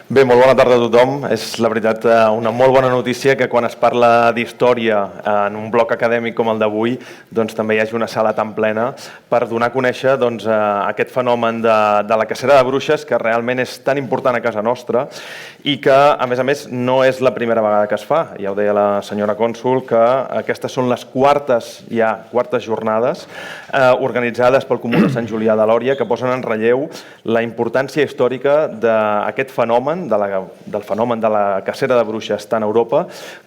Bé, molt bona tarda a tothom. És la veritat una molt bona notícia que quan es parla d'història en un bloc acadèmic com el d'avui doncs també hi hagi una sala tan plena per donar a conèixer aquest fenomen de la cacera de bruixes que realment és tan important a casa nostra i que, a més, no és la primera vegada que es fa. Ja ho deia la senyora cònsol que aquestes són les quartes jornades organitzades pel Comú de Sant Julià de Lòria que posen en relleu la importància històrica d'aquest fenomen, del fenomen de la cacera de bruixes tant a Europa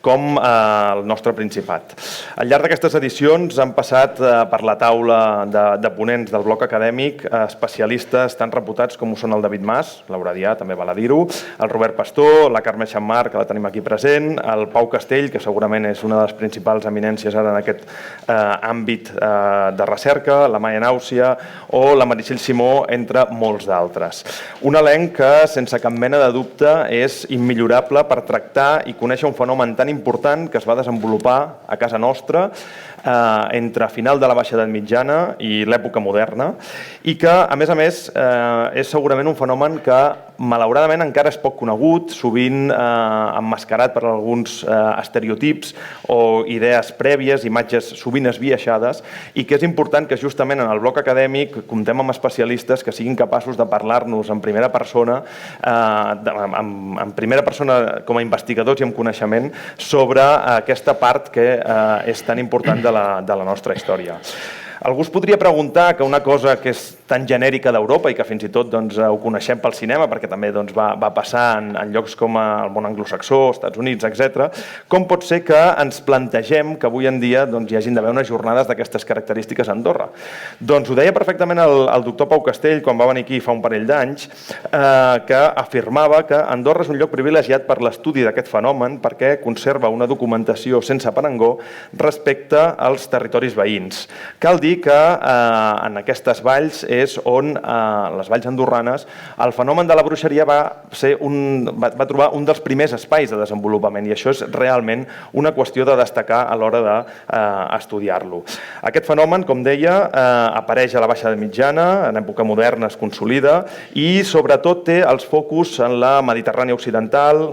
com al nostre Principat. Al llarg d'aquestes edicions han passat per la taula de ponents del bloc acadèmic especialistes tan reputats com ho són el David Mas, l'Auradià, també val a dir-ho, el Robert Pastor, la Carme Xammar, que la tenim aquí present, el Pau Castell, que segurament és una de les principals eminències ara en aquest àmbit de recerca, la Maia Nàusia o la Meritxell Simó, entre molts d'altres. Un elenc que, sense cap mena de dubte, és immillorable per tractar i conèixer un fenomen tan important que es va desenvolupar a casa nostra entre final de la Baixa Edat Mitjana i l'època moderna i que, a més, és segurament un fenomen que malauradament encara és poc conegut, sovint emmascarat per alguns estereotips o idees prèvies, imatges sovint esbiaixades i que és important que justament en el bloc acadèmic comptem amb especialistes que siguin capaços de parlar-nos en primera persona com a investigadors i amb coneixement sobre aquesta part que és tan important de la nostra història. Algú es podria preguntar que una cosa que és tan genèrica d'Europa i que fins i tot ho coneixem pel cinema perquè també va passar en llocs com el món anglosaxó, Estats Units, etc., com pot ser que ens plantegem que avui en dia hi hagin d'haver unes jornades d'aquestes característiques a Andorra? Doncs ho deia perfectament el doctor Pau Castell quan va venir aquí fa un parell d'anys, que afirmava que Andorra és un lloc privilegiat per l'estudi d'aquest fenomen perquè conserva una documentació sense parangó respecte als territoris veïns. Cal dir que en aquestes valls és on, les valls andorranes, el fenomen de la bruixeria va trobar un dels primers espais de desenvolupament i això és realment una qüestió de destacar a l'hora d'estudiar-lo. Aquest fenomen, com deia, apareix a la Baixa Edat Mitjana, en època moderna es consolida i sobretot té els focus en la Mediterrània occidental,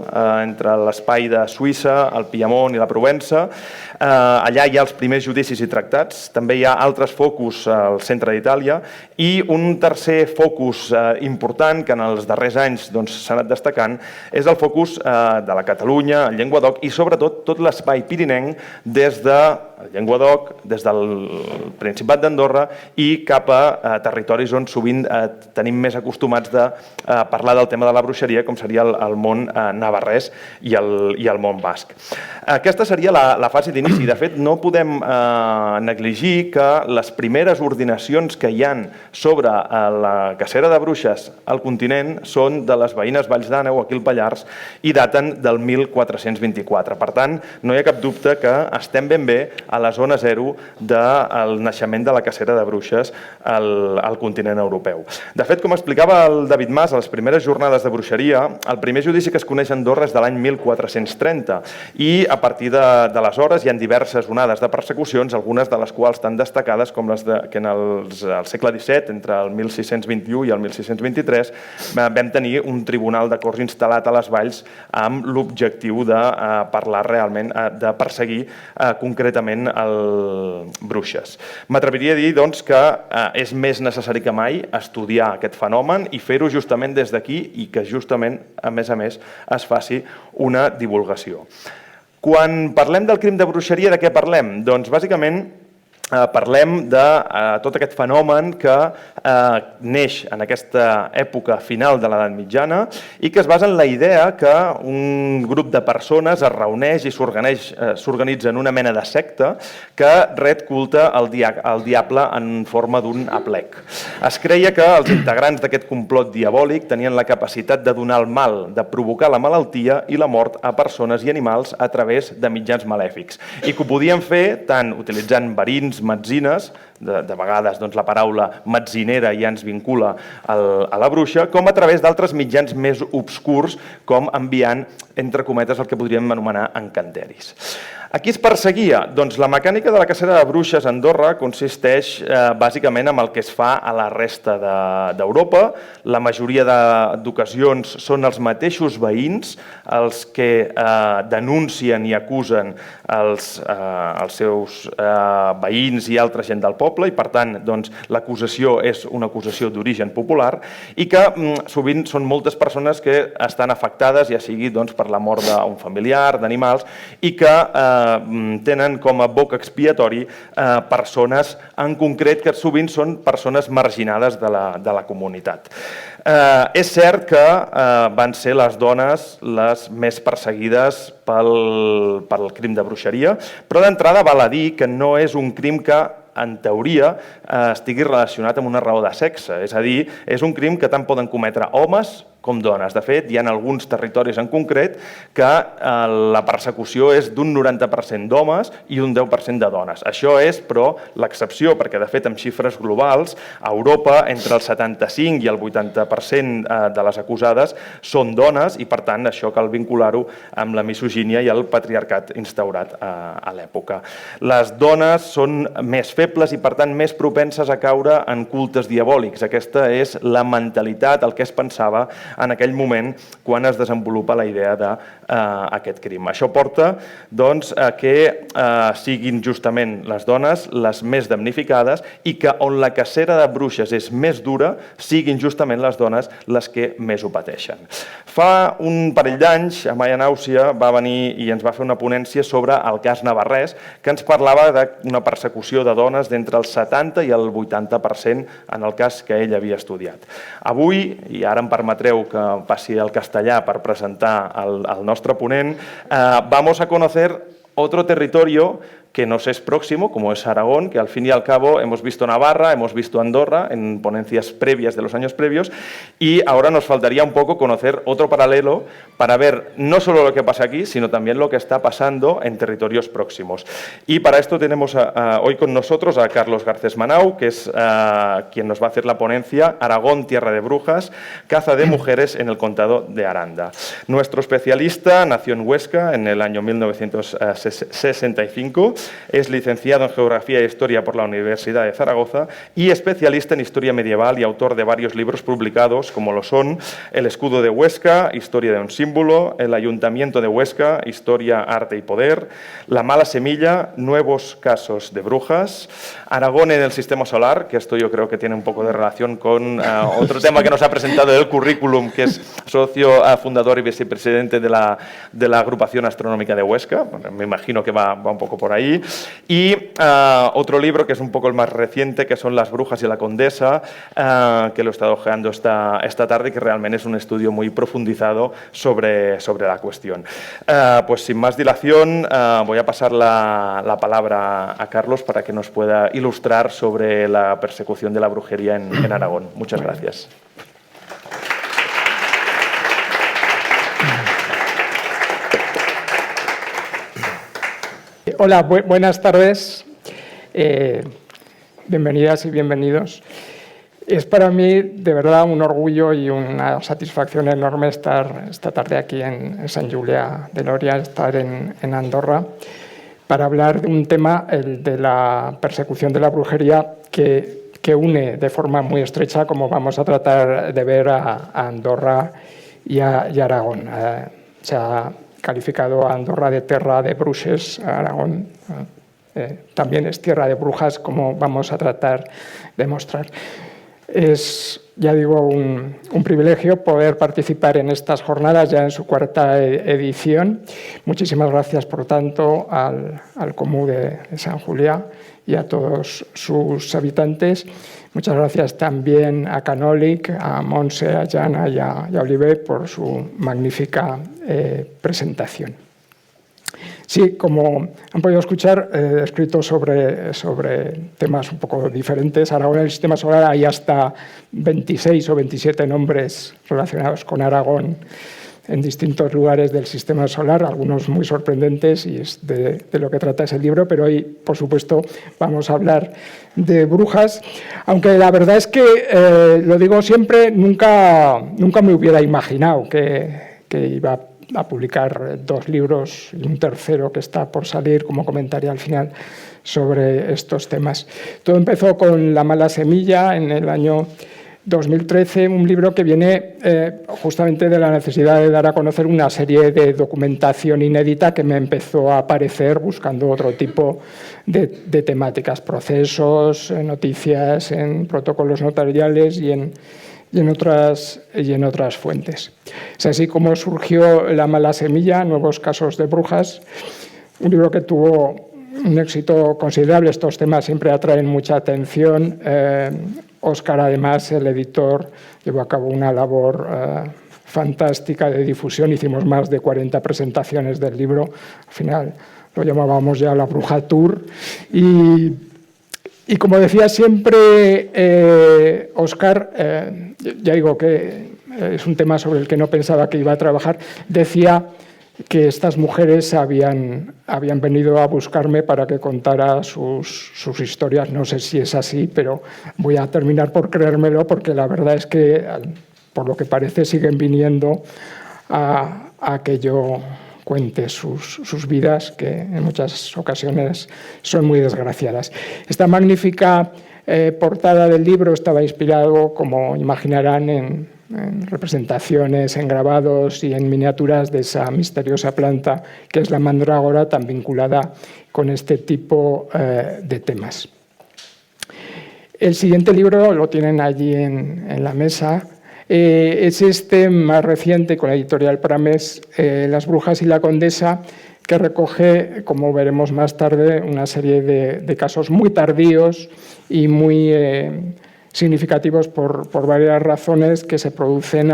entre l'espai de Suïssa, el Piemont i la Provença. Allà hi ha els primers judicis i tractats, també hi ha altres focus al centre d'Itàlia i un tercer focus important que en els darrers anys s'ha anat destacant és el focus de la Catalunya, el Llenguadoc i sobretot tot l'espai pirinenc des del Llenguadoc, des del Principat d'Andorra i cap a territoris on sovint tenim més acostumats de parlar del tema de la bruixeria com seria el món navarrès i el món basc. Aquesta seria la fase d'inici. De fet, no podem negligir que les primeres ordinacions que hi ha sobre la cacera de bruixes al continent són de les veïnes Valls d'Àneu, aquí al Pallars, i daten del 1424. Per tant, no hi ha cap dubte que estem ben bé a la zona zero del naixement de la cacera de bruixes al continent europeu. De fet, com explicava el David Mas, a les primeres jornades de bruixeria, el primer judici que es coneix a Andorra és de l'any 1430 i a partir d'aleshores hi ha diverses onades de persecucions, algunes de les quals tan destacades com les que en el segle XVII, entre el 1621 i el 1623, vam tenir un tribunal de corts instal·lat a les valls amb l'objectiu de parlar realment, de perseguir concretament bruixes. M'atreviria a dir doncs, que és més necessari que mai estudiar aquest fenomen i fer-ho justament des d'aquí i que justament, a més, es faci una divulgació. Quan parlem del crim de bruixeria, de què parlem? Doncs bàsicament parlem de tot aquest fenomen que neix en aquesta època final de l'edat mitjana i que es basa en la idea que un grup de persones es reuneix i s'organitza en una mena de secta que ret culte al diable en forma d'un aplec. Es creia que els integrants d'aquest complot diabòlic tenien la capacitat de donar el mal, de provocar la malaltia i la mort a persones i animals a través de mitjans malèfics i que ho podien fer tant utilitzant verins, metzines, de vegades la paraula metzinera ja ens vincula a la bruixa, com a través d'altres mitjans més obscurs, com enviant, entre cometes, el que podríem anomenar encanteris. A qui es perseguia? Doncs la mecànica de la cacera de bruixes a Andorra consisteix bàsicament en el que es fa a la resta d'Europa. La majoria d'ocasions són els mateixos veïns els que denuncien i acusen els seus veïns i altra gent del poble i, per tant, l'acusació és una acusació d'origen popular i que sovint són moltes persones que estan afectades, ja sigui per la mort d'un familiar, d'animals, i que tenen com a boc expiatori persones en concret que sovint són persones marginades de la comunitat. És cert que van ser les dones les més perseguides pel crim de bruixeria, però d'entrada val a dir que no és un crim que en teoria estigui relacionat amb una raó de sexe, és a dir, és un crim que tant poden cometre homes com dones. De fet, hi ha alguns territoris en concret que la persecució és d'un 90% d'homes i un 10% de dones. Això és, però, l'excepció, perquè, de fet, amb xifres globals, a Europa, entre el 75 i el 80% de les acusades són dones i, per tant, això cal vincular-ho amb la misogínia i el patriarcat instaurat a l'època. Les dones són més febles i, per tant, més propenses a caure en cultes diabòlics. Aquesta és la mentalitat, el que es pensava en aquell moment quan es desenvolupa la idea d'aquest crim. Això porta a que siguin justament les dones les més damnificades i que on la cacera de bruixes és més dura, siguin justament les dones les que més ho pateixen. Fa un parell d'anys, Amaya Nàusia va venir i ens va fer una ponència sobre el cas Navarrés, que ens parlava d'una persecució de dones d'entre el 70 i el 80% en el cas que ell havia estudiat. Avui, i ara em permetreu que passi al castellà per presentar el nostre ponent, vamos a conocer otro territorio que nos es próximo, como es Aragón, que al fin y al cabo hemos visto Navarra, hemos visto Andorra en ponencias previas de los años previos y ahora nos faltaría un poco conocer otro paralelo para ver no solo lo que pasa aquí, sino también lo que está pasando en territorios próximos. Y para esto tenemos hoy con nosotros a Carlos Garcés Manau, que es quien nos va a hacer la ponencia Aragón, tierra de brujas, caza de mujeres en el condado de Aranda. Nuestro especialista nació en Huesca en el año 1965, es licenciado en Geografía e Historia por la Universidad de Zaragoza y especialista en Historia Medieval y autor de varios libros publicados, como lo son El escudo de Huesca, Historia de un símbolo, El Ayuntamiento de Huesca, Historia, Arte y Poder, La mala semilla, Nuevos casos de brujas, Aragón en el sistema solar, que esto yo creo que tiene un poco de relación con otro tema que nos ha presentado el currículum, que es socio fundador y vicepresidente de la Agrupación Astronómica de Huesca, me imagino que va un poco por ahí. Y otro libro que es un poco el más reciente, que son Las brujas y la condesa, que lo he estado ojeando esta tarde y que realmente es un estudio muy profundizado sobre la cuestión. Pues sin más dilación, voy a pasar la palabra a Carlos para que nos pueda ilustrar sobre la persecución de la brujería en Aragón. Muchas gracias. Hola, buenas tardes. Bienvenidas y bienvenidos. Es para mí de verdad un orgullo y una satisfacción enorme estar esta tarde aquí en Sant Julià de Lòria, estar en Andorra, para hablar de un tema, el de la persecución de la brujería, que une de forma muy estrecha, como vamos a tratar de ver, a Andorra y a Aragón. Se ha calificado a Andorra de tierra de bruixes, Aragón también es tierra de brujas, como vamos a tratar de mostrar. Es, ya digo, un privilegio poder participar en estas jornadas, ya en su cuarta edición. Muchísimas gracias, por tanto, al Comú de Sant Julià y a todos sus habitantes. Muchas gracias también a Canòlic, a Montse, a Jana y a Oliver por su magnífica presentación. Sí, como han podido escuchar, he escrito sobre temas un poco diferentes. Aragón en el sistema solar hay hasta 26 o 27 nombres relacionados con Aragón en distintos lugares del sistema solar, algunos muy sorprendentes, y es de lo que trata ese libro, pero hoy, por supuesto, vamos a hablar de brujas, aunque la verdad es que, lo digo siempre, nunca me hubiera imaginado que iba a a publicar 2 libros y un tercero que está por salir, como comentaré al final, sobre estos temas. Todo empezó con La mala semilla en el año 2013, un libro que viene justamente de la necesidad de dar a conocer una serie de documentación inédita que me empezó a aparecer buscando otro tipo de temáticas, procesos, noticias en protocolos notariales y en otras fuentes. Es así como surgió La mala semilla, nuevos casos de brujas, un libro que tuvo un éxito considerable. Estos temas siempre atraen mucha atención. Óscar, además, el editor, llevó a cabo una labor fantástica de difusión. Hicimos más de 40 presentaciones del libro. Al final lo llamábamos ya la Bruja Tour. Y como decía siempre Óscar, ya digo que es un tema sobre el que no pensaba que iba a trabajar, decía que estas mujeres habían venido a buscarme para que contara sus historias. No sé si es así, pero voy a terminar por creérmelo, porque la verdad es que, por lo que parece, siguen viniendo a que yo cuente sus vidas, que en muchas ocasiones son muy desgraciadas. Esta magnífica portada del libro estaba inspirado, como imaginarán, en representaciones, en grabados y en miniaturas de esa misteriosa planta que es la mandrágora, tan vinculada con este tipo de temas. El siguiente libro lo tienen allí en la mesa. Es este más reciente, con la editorial Prames, Las brujas y la condesa, que recoge, como veremos más tarde, una serie de casos muy tardíos y muy significativos por varias razones que se producen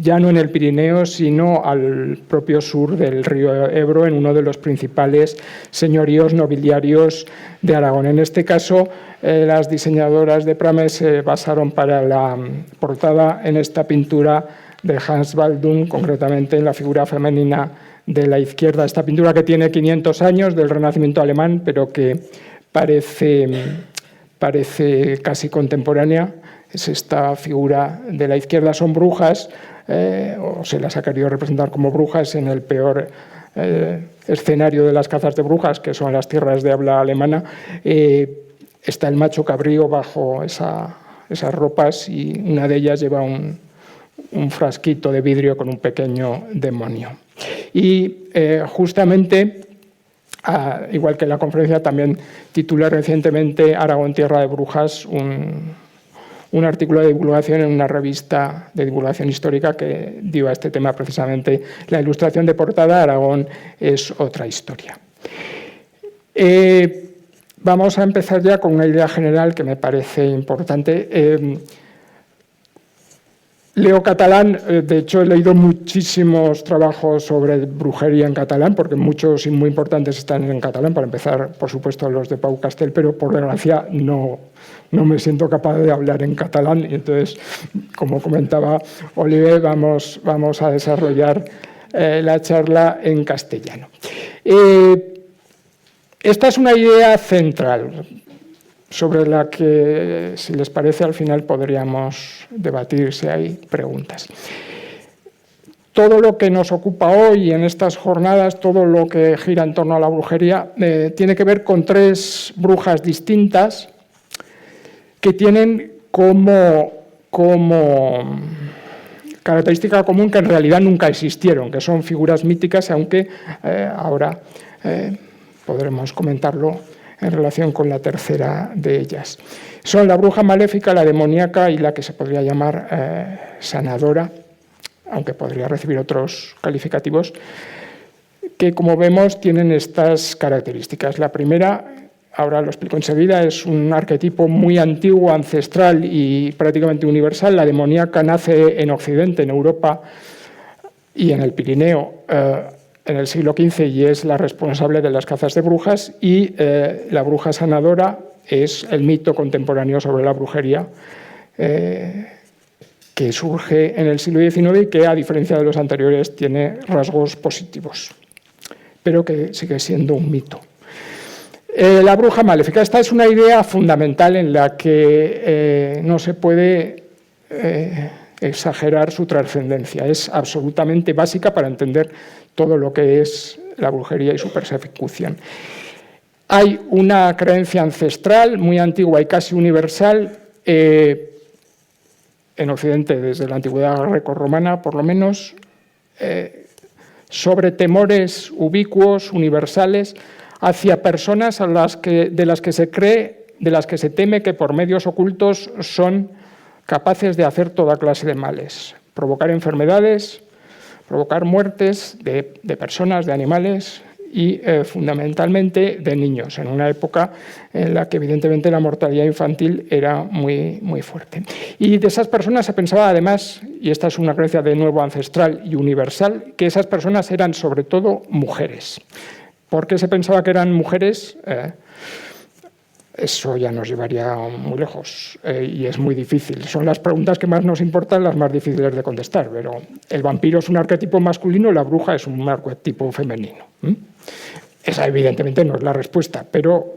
ya no en el Pirineo, sino al propio sur del río Ebro, en uno de los principales señoríos nobiliarios de Aragón. En este caso, las diseñadoras de Prames se basaron para la portada en esta pintura de Hans Baldung, concretamente en la figura femenina de la izquierda. Esta pintura, que tiene 500 años, del Renacimiento alemán, pero que parece casi contemporánea, es esta figura de la izquierda. Son brujas, o se las ha querido representar como brujas en el peor escenario de las cazas de brujas, que son las tierras de habla alemana. Está el macho cabrío bajo esas ropas, y una de ellas lleva un frasquito de vidrio con un pequeño demonio. Y justamente, igual que en la conferencia, también titulé recientemente Aragón, tierra de brujas, un artículo de divulgación en una revista de divulgación histórica que dio a este tema precisamente la ilustración de portada. Aragón es otra historia. Vamos a empezar ya con una idea general que me parece importante. Leo catalán, de hecho he leído muchísimos trabajos sobre brujería en catalán, porque muchos y muy importantes están en catalán. Para empezar, por supuesto, los de Pau Castel, pero por desgracia no me siento capaz de hablar en catalán, y entonces, como comentaba Oliver, vamos a desarrollar la charla en castellano. Esta es una idea central, sobre la que, si les parece, al final podríamos debatir si hay preguntas. Todo lo que nos ocupa hoy en estas jornadas, todo lo que gira en torno a la brujería, tiene que ver con 3 brujas distintas que tienen como característica común que en realidad nunca existieron, que son figuras míticas, aunque ahora podremos comentarlo en relación con la tercera de ellas. Son la bruja maléfica, la demoníaca y la que se podría llamar sanadora, aunque podría recibir otros calificativos, que, como vemos, tienen estas características. La primera, ahora lo explico enseguida, es un arquetipo muy antiguo, ancestral y prácticamente universal. La demoníaca nace en Occidente, en Europa y en el Pirineo, en el siglo XV, y es la responsable de las cazas de brujas. Y la bruja sanadora es el mito contemporáneo sobre la brujería que surge en el siglo XIX y que, a diferencia de los anteriores, tiene rasgos positivos, pero que sigue siendo un mito. La bruja maléfica. Esta es una idea fundamental en la que no se puede exagerar su trascendencia. Es absolutamente básica para entender todo lo que es la brujería y su persecución. Hay una creencia ancestral muy antigua y casi universal en Occidente, desde la antigüedad grecorromana por lo menos, sobre temores ubicuos, universales, hacia personas de las que se cree, de las que se teme que por medios ocultos son capaces de hacer toda clase de males, provocar enfermedades, provocar muertes de personas, de animales y fundamentalmente de niños, en una época en la que evidentemente la mortalidad infantil era muy, muy fuerte. Y de esas personas se pensaba además, y esta es una creencia de nuevo ancestral y universal, que esas personas eran sobre todo mujeres. ¿Por qué se pensaba que eran mujeres? Eso ya nos llevaría muy lejos y es muy difícil. Son las preguntas que más nos importan, las más difíciles de contestar, pero el vampiro es un arquetipo masculino, la bruja es un arquetipo femenino. Esa evidentemente no es la respuesta, pero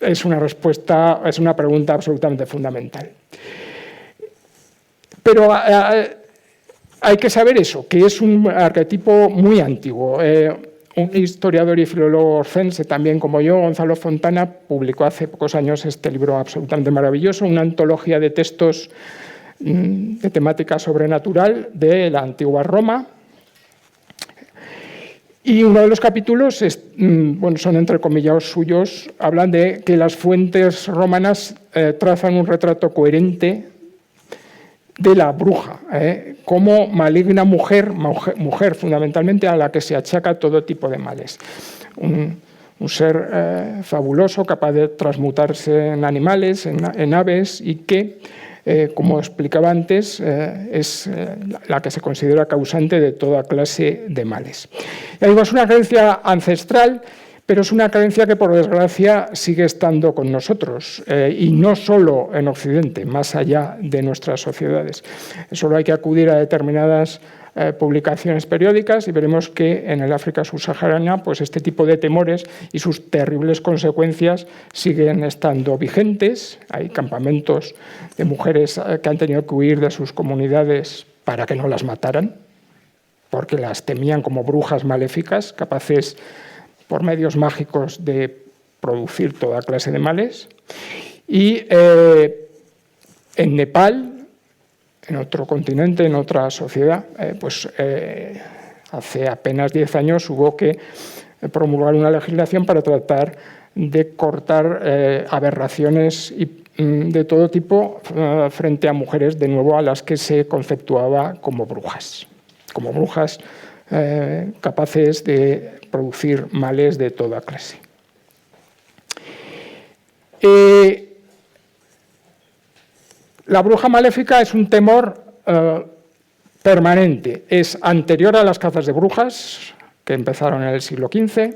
es una pregunta absolutamente fundamental. Pero hay que saber eso, que es un arquetipo muy antiguo. Un historiador y filólogo orcense, también como yo, Gonzalo Fontana, publicó hace pocos años este libro absolutamente maravilloso, una antología de textos de temática sobrenatural de la antigua Roma. Y uno de los capítulos, son entrecomillados suyos, hablan de que las fuentes romanas trazan un retrato coherente de la bruja, como maligna mujer fundamentalmente a la que se achaca todo tipo de males. Un ser fabuloso, capaz de transmutarse en animales, en aves, y que, como explicaba antes, es la que se considera causante de toda clase de males. Ya digo, es una creencia ancestral, pero es una creencia que, por desgracia, sigue estando con nosotros, y no solo en Occidente, más allá de nuestras sociedades. Solo hay que acudir a determinadas publicaciones periódicas y veremos que en el África subsahariana pues este tipo de temores y sus terribles consecuencias siguen estando vigentes. Hay campamentos de mujeres que han tenido que huir de sus comunidades para que no las mataran, porque las temían como brujas maléficas, capaces por medios mágicos de producir toda clase de males. Y en Nepal, en otro continente, en otra sociedad, hace apenas 10 años hubo que promulgar una legislación para tratar de cortar aberraciones de todo tipo frente a mujeres, de nuevo, a las que se conceptuaba como brujas capaces de producir males de toda clase. La bruja maléfica es un temor permanente. Es anterior a las cazas de brujas, que empezaron en el siglo XV.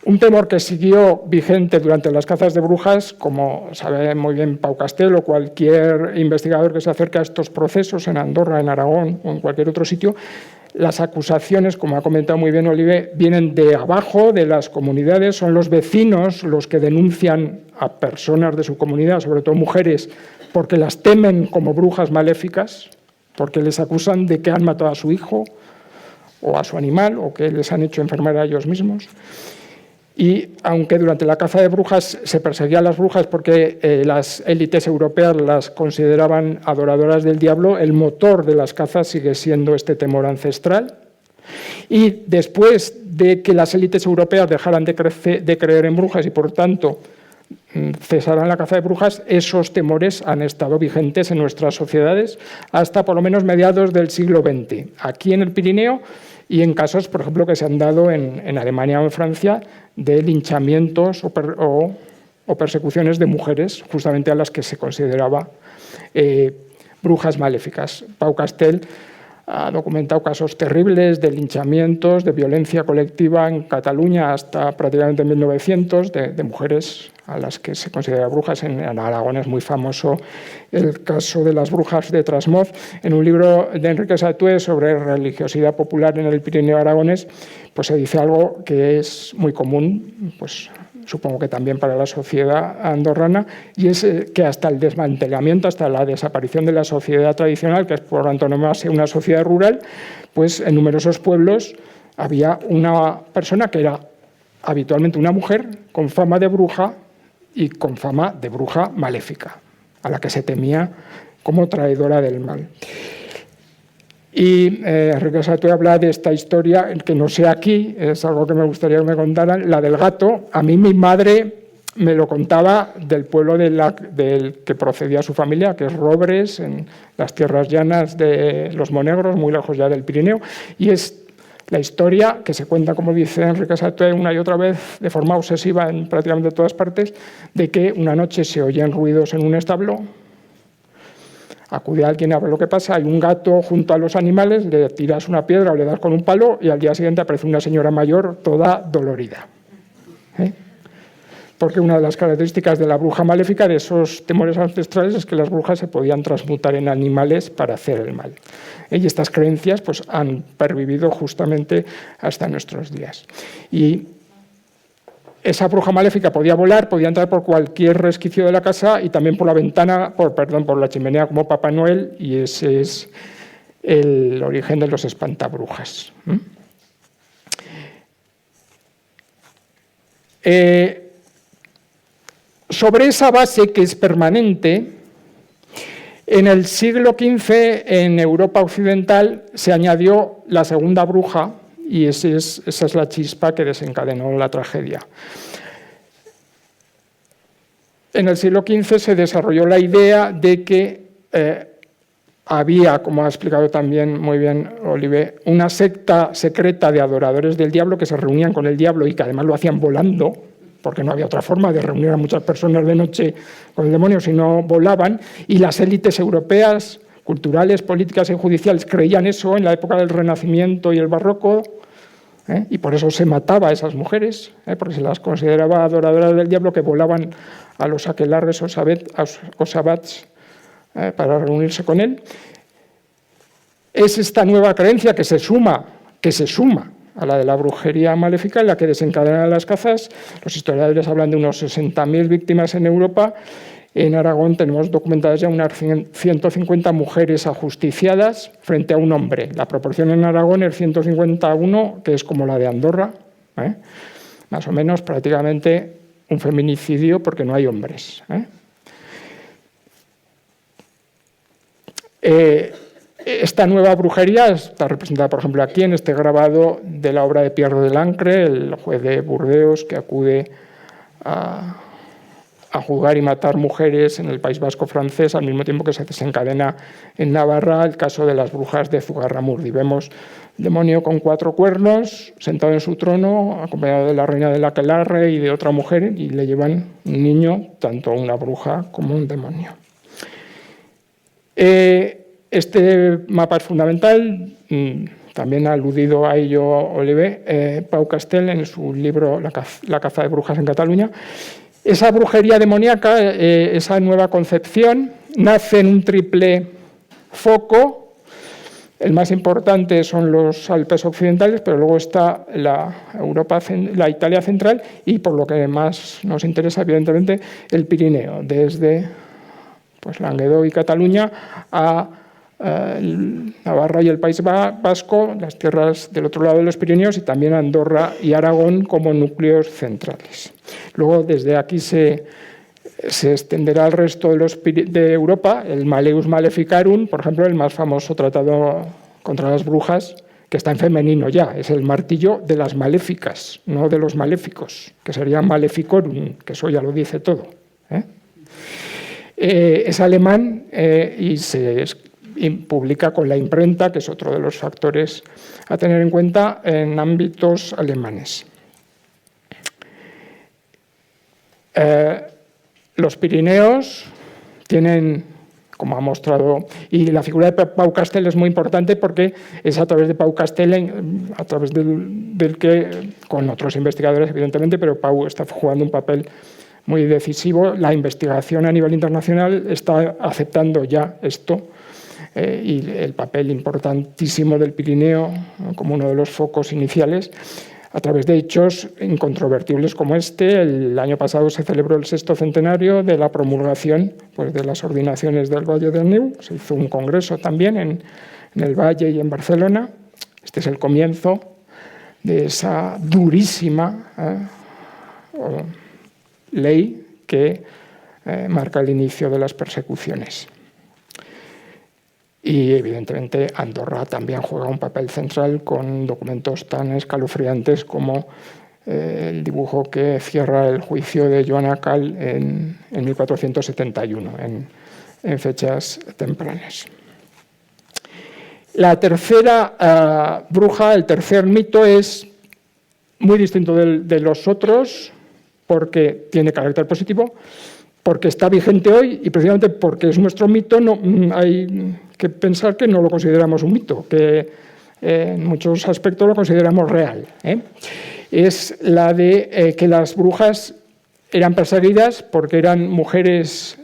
Un temor que siguió vigente durante las cazas de brujas, como sabe muy bien Pau Castel o cualquier investigador que se acerque a estos procesos en Andorra, en Aragón o en cualquier otro sitio. Las acusaciones, como ha comentado muy bien Olive, vienen de abajo, de las comunidades, son los vecinos los que denuncian a personas de su comunidad, sobre todo mujeres, porque las temen como brujas maléficas, porque les acusan de que han matado a su hijo o a su animal o que les han hecho enfermar a ellos mismos. Y aunque durante la caza de brujas se perseguía a las brujas porque las élites europeas las consideraban adoradoras del diablo, el motor de las cazas sigue siendo este temor ancestral. Y después de que las élites europeas dejaran de creer en brujas y por tanto cesaran la caza de brujas, esos temores han estado vigentes en nuestras sociedades hasta por lo menos mediados del siglo XX. Aquí en el Pirineo y en casos, por ejemplo, que se han dado en Alemania o en Francia, de linchamientos o persecuciones de mujeres, justamente a las que se consideraba brujas maléficas. Pau Castel ha documentado casos terribles de linchamientos, de violencia colectiva en Cataluña hasta prácticamente 1900, de mujeres a las que se considera brujas. En Aragón es muy famoso el caso de las brujas de Trasmoz. En un libro de Enrique Satué sobre religiosidad popular en el Pirineo aragonés, pues se dice algo que es muy común, pues supongo que también para la sociedad andorrana, y es que hasta el desmantelamiento, hasta la desaparición de la sociedad tradicional, que es por antonomasia una sociedad rural, pues en numerosos pueblos había una persona que era habitualmente una mujer con fama de bruja y con fama de bruja maléfica, a la que se temía como traidora del mal. Y Enrique Satué habla de esta historia, que no sé aquí, es algo que me gustaría que me contaran, la del gato. A mí mi madre me lo contaba del pueblo del que procedía su familia, que es Robres, en las tierras llanas de los Monegros, muy lejos ya del Pirineo, y es la historia que se cuenta, como dice Enrique Satué, una y otra vez, de forma obsesiva en prácticamente todas partes, de que una noche se oyen ruidos en un establo, acude alguien a ver lo que pasa, hay un gato junto a los animales, le tiras una piedra o le das con un palo y al día siguiente aparece una señora mayor toda dolorida. Porque una de las características de la bruja maléfica, de esos temores ancestrales, es que las brujas se podían transmutar en animales para hacer el mal. Y estas creencias pues, han pervivido justamente hasta nuestros días. Y esa bruja maléfica podía volar, podía entrar por cualquier resquicio de la casa y también por la ventana, por la chimenea como Papá Noel, y ese es el origen de los espantabrujas. Sobre esa base que es permanente, en el siglo XV en Europa occidental se añadió la segunda bruja y esa es la chispa que desencadenó la tragedia. En el siglo XV se desarrolló la idea de que había, como ha explicado también muy bien Oliver, una secta secreta de adoradores del diablo que se reunían con el diablo y que además lo hacían volando, porque no había otra forma de reunir a muchas personas de noche con el demonio si no volaban, y las élites europeas, culturales, políticas y judiciales creían eso en la época del Renacimiento y el Barroco, y por eso se mataba a esas mujeres, porque se las consideraba adoradoras del diablo que volaban a los aquelarres o sabbats para reunirse con él. Es esta nueva creencia que se suma a la de la brujería maléfica, en la que desencadenan las cazas. Los historiadores hablan de unos 60.000 víctimas en Europa. En Aragón tenemos documentadas ya unas 150 mujeres ajusticiadas frente a un hombre. La proporción en Aragón es 151, que es como la de Andorra, más o menos prácticamente un feminicidio porque no hay hombres. Esta nueva brujería está representada, por ejemplo, aquí en este grabado de la obra de Pierre de Lancre, el juez de Burdeos que acude a juzgar y matar mujeres en el País Vasco francés, al mismo tiempo que se desencadena en Navarra el caso de las brujas de Zugarramurdi. Vemos un demonio con 4 cuernos, sentado en su trono, acompañado de la reina del aquelarre y de otra mujer, y le llevan un niño, tanto una bruja como un demonio. Este mapa es fundamental, también ha aludido a ello Oliver, Pau Castel en su libro La caza de brujas en Cataluña. Esa brujería demoníaca, esa nueva concepción, nace en un triple foco. El más importante son los Alpes occidentales, pero luego está la Italia central y, por lo que más nos interesa, evidentemente, el Pirineo, desde Languedoc y Cataluña a Navarra y el País Vasco, las tierras del otro lado de los Pirineos, y también Andorra y Aragón como núcleos centrales. Luego, desde aquí se extenderá al resto de Europa, el Malleus Maleficarum, por ejemplo, el más famoso tratado contra las brujas, que está en femenino ya, es el martillo de las maléficas, no de los maléficos, que sería Maleficorum, que eso ya lo dice todo. Es alemán y se publica con la imprenta, que es otro de los factores a tener en cuenta en ámbitos alemanes. Los Pirineos tienen, como ha mostrado, y la figura de Pau Castel es muy importante porque es a través de Pau Castel, a través del que, con otros investigadores evidentemente, pero Pau está jugando un papel muy decisivo. La investigación a nivel internacional está aceptando ya esto y el papel importantísimo del Pirineo como uno de los focos iniciales. a través de hechos incontrovertibles como este. El año pasado se celebró el 6º centenario de la promulgación pues, de las ordenaciones del Valle del Neu. Se hizo un congreso también en el Valle y en Barcelona. Este es el comienzo de esa durísima ley que marca el inicio de las persecuciones. Y evidentemente Andorra también juega un papel central con documentos tan escalofriantes como el dibujo que cierra el juicio de Joan Cal en 1471, en fechas tempranas. La tercera bruja, el tercer mito, es muy distinto de los otros porque tiene carácter positivo, porque está vigente hoy y precisamente porque es nuestro mito, no, hay que pensar que no lo consideramos un mito, que en muchos aspectos lo consideramos real. Es la de que las brujas eran perseguidas porque eran mujeres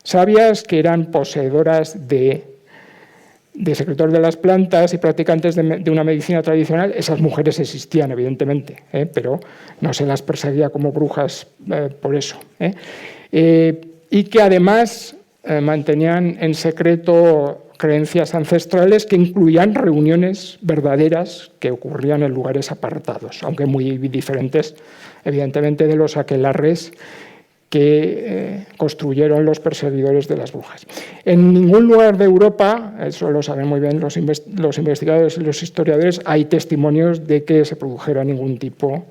sabias que eran poseedoras de secretos de las plantas y practicantes de una medicina tradicional. Esas mujeres existían, evidentemente, pero no se las perseguía como brujas por eso. Y que además mantenían en secreto creencias ancestrales que incluían reuniones verdaderas que ocurrían en lugares apartados, aunque muy diferentes, evidentemente, de los aquelarres que construyeron los perseguidores de las brujas. En ningún lugar de Europa, eso lo saben muy bien los investigadores y los historiadores, hay testimonios de que se produjera ningún tipo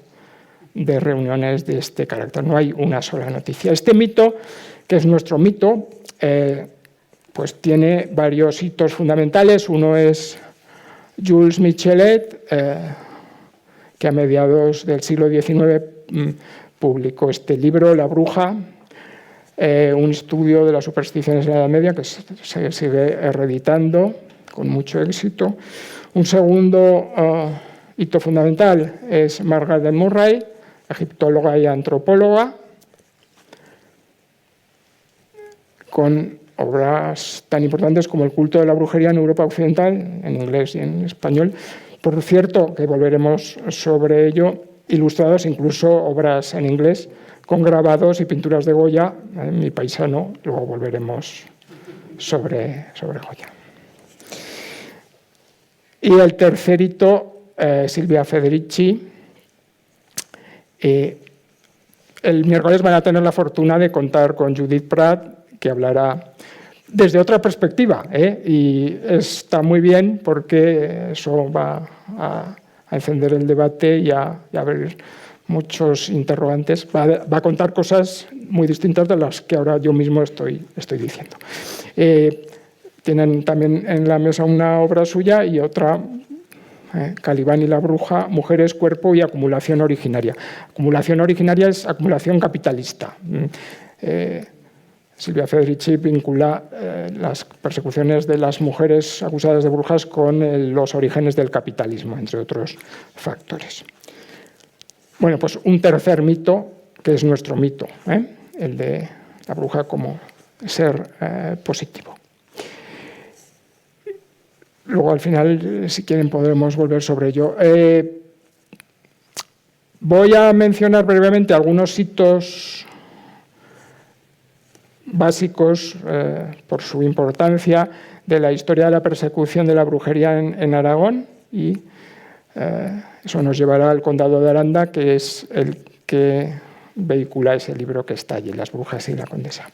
de reuniones de este carácter. No hay una sola noticia. Este mito, que es nuestro mito, pues tiene varios hitos fundamentales. Uno es Jules Michelet, que a mediados del siglo XIX publicó este libro, La bruja, un estudio de las supersticiones de la Edad Media, que se sigue reeditando con mucho éxito. Un segundo hito fundamental es Margaret Murray, egiptóloga y antropóloga, con obras tan importantes como El culto de la brujería en Europa Occidental, en inglés y en español. Por cierto, que volveremos sobre ello, ilustrados, incluso obras en inglés, con grabados y pinturas de Goya, Mi paisano, luego volveremos sobre Goya. Y el tercer hito, Silvia Federici. El miércoles van a tener la fortuna de contar con Judith Prat, que hablará desde otra perspectiva, y está muy bien porque eso va a encender el debate y a abrir muchos interrogantes. Va a contar cosas muy distintas de las que ahora yo mismo estoy diciendo. Tienen también en la mesa una obra suya y otra, Calibán y la bruja, mujeres, cuerpo y acumulación originaria. Acumulación originaria es acumulación capitalista. Silvia Federici vincula las persecuciones de las mujeres acusadas de brujas con los orígenes del capitalismo, entre otros factores. Bueno, pues un tercer mito, que es nuestro mito, el de la bruja como ser positivo. Luego, al final, si quieren, podremos volver sobre ello. Voy a mencionar brevemente algunos hitos básicos, por su importancia, de la historia de la persecución de la brujería en Aragón, y eso nos llevará al condado de Aranda, que es el que vehicula ese libro que está allí, Las brujas y la condesa.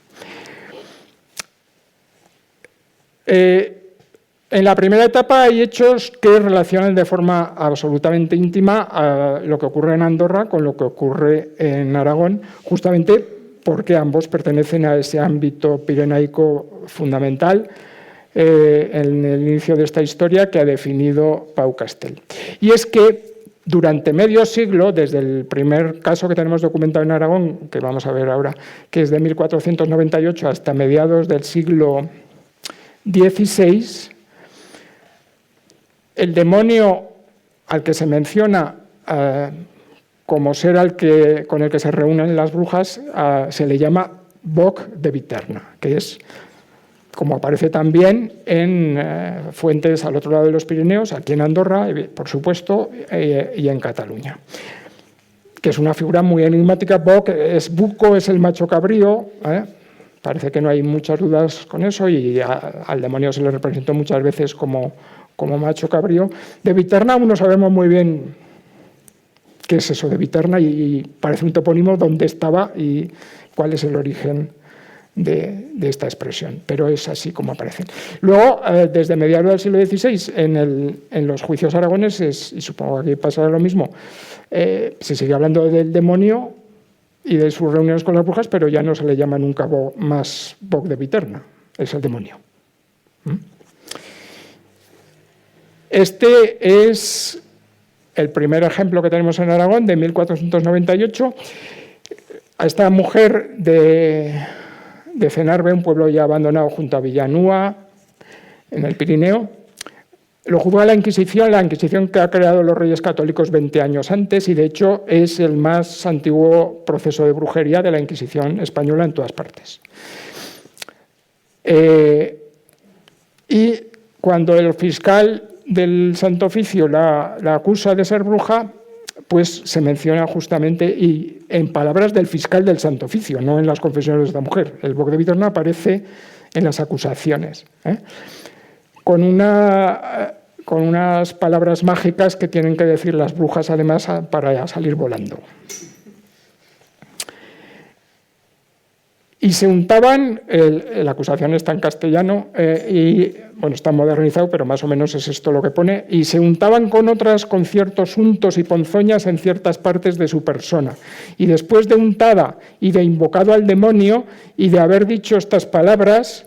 En la primera etapa hay hechos que relacionan de forma absolutamente íntima a lo que ocurre en Andorra con lo que ocurre en Aragón, justamente porque ambos pertenecen a ese ámbito pirenaico fundamental en el inicio de esta historia que ha definido Pau Castell. Y es que durante medio siglo, desde el primer caso que tenemos documentado en Aragón, que vamos a ver ahora, que es de 1498 hasta mediados del siglo XVI, el demonio al que se menciona como ser con el que se reúnen las brujas se le llama Boc de Viterna, que es como aparece también en fuentes al otro lado de los Pirineos, aquí en Andorra, por supuesto, y en Cataluña, que es una figura muy enigmática. Buco es el macho cabrío, parece que no hay muchas dudas con eso, y al demonio se le representó muchas veces como macho cabrío. De Viterna aún no sabemos muy bien qué es eso de Viterna, y parece un topónimo dónde estaba y cuál es el origen de esta expresión, pero es así como aparece. Luego, desde mediados del siglo XVI, en los juicios aragoneses, y supongo que aquí pasará lo mismo, se sigue hablando del demonio y de sus reuniones con las brujas, pero ya no se le llama nunca más Boc de Viterna, es el demonio. Este es el primer ejemplo que tenemos en Aragón, de 1498. A esta mujer de Cenarbe, un pueblo ya abandonado junto a Villanúa, en el Pirineo, lo juzga la Inquisición que ha creado los Reyes Católicos 20 años antes, y de hecho es el más antiguo proceso de brujería de la Inquisición española en todas partes. Y cuando el fiscal del Santo Oficio la acusa de ser bruja, pues se menciona justamente, y en palabras del fiscal del Santo Oficio, no en las confesiones de esta mujer. El Boc de Viterna aparece en las acusaciones, con unas palabras mágicas que tienen que decir las brujas, además, para salir volando. Y se untaban, la acusación está en castellano, y bueno, está modernizado, pero más o menos es esto lo que pone, y se untaban con ciertos untos y ponzoñas en ciertas partes de su persona. Y después de untada y de invocado al demonio, y de haber dicho estas palabras,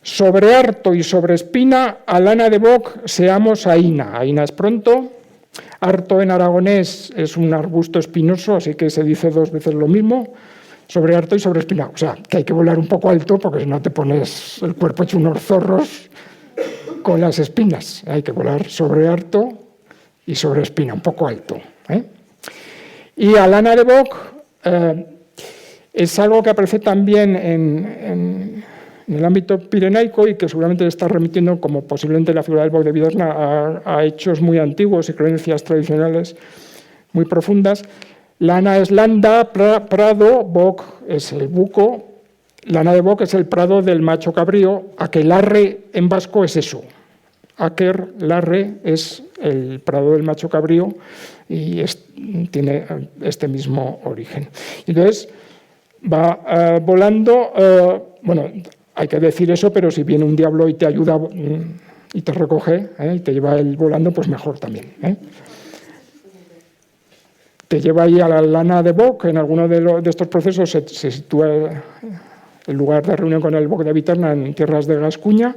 sobre harto y sobre espina, a lana de Boc seamos aína. Aína es pronto. Harto en aragonés es un arbusto espinoso, así que se dice 2 veces lo mismo. Sobre harto y sobre espina. O sea, que hay que volar un poco alto, porque si no te pones el cuerpo hecho unos zorros con las espinas. Hay que volar sobre harto y sobre espina, un poco alto. Y a lana de Boc es algo que aparece también en el ámbito pirenaico, y que seguramente está remitiendo, como posiblemente la figura del Boc de Viterna, a hechos muy antiguos y creencias tradicionales muy profundas. Lana es landa, prado, Boc es el buco. Lana de Boc es el prado del macho cabrío. Aquelarre en vasco es eso. Aquer, larre, es el prado del macho cabrío, y tiene este mismo origen. Entonces, va volando. Bueno, hay que decir eso, pero si viene un diablo y te ayuda y te recoge, y te lleva él volando, pues mejor también. Te lleva ahí a la lana de Boc. En alguno de estos procesos se sitúa el lugar de reunión con el Boc de Viterna en tierras de Gascuña,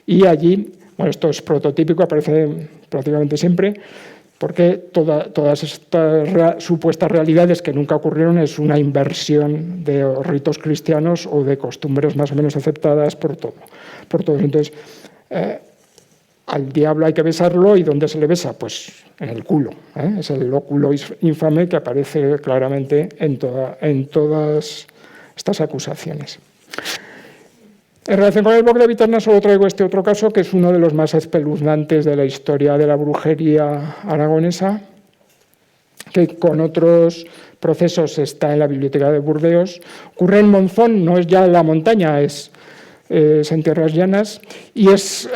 y allí, bueno, esto es prototípico, aparece prácticamente siempre, porque todas estas supuestas realidades que nunca ocurrieron es una inversión de ritos cristianos o de costumbres más o menos aceptadas por todos. Entonces, al diablo hay que besarlo, ¿y dónde se le besa? Pues en el culo. Es el óculo infame que aparece claramente en todas estas acusaciones. En relación con el Boc de Viterna solo traigo este otro caso, que es uno de los más espeluznantes de la historia de la brujería aragonesa, que con otros procesos está en la Biblioteca de Burdeos. Ocurre en Monzón, no es ya la montaña, es en tierras llanas, y es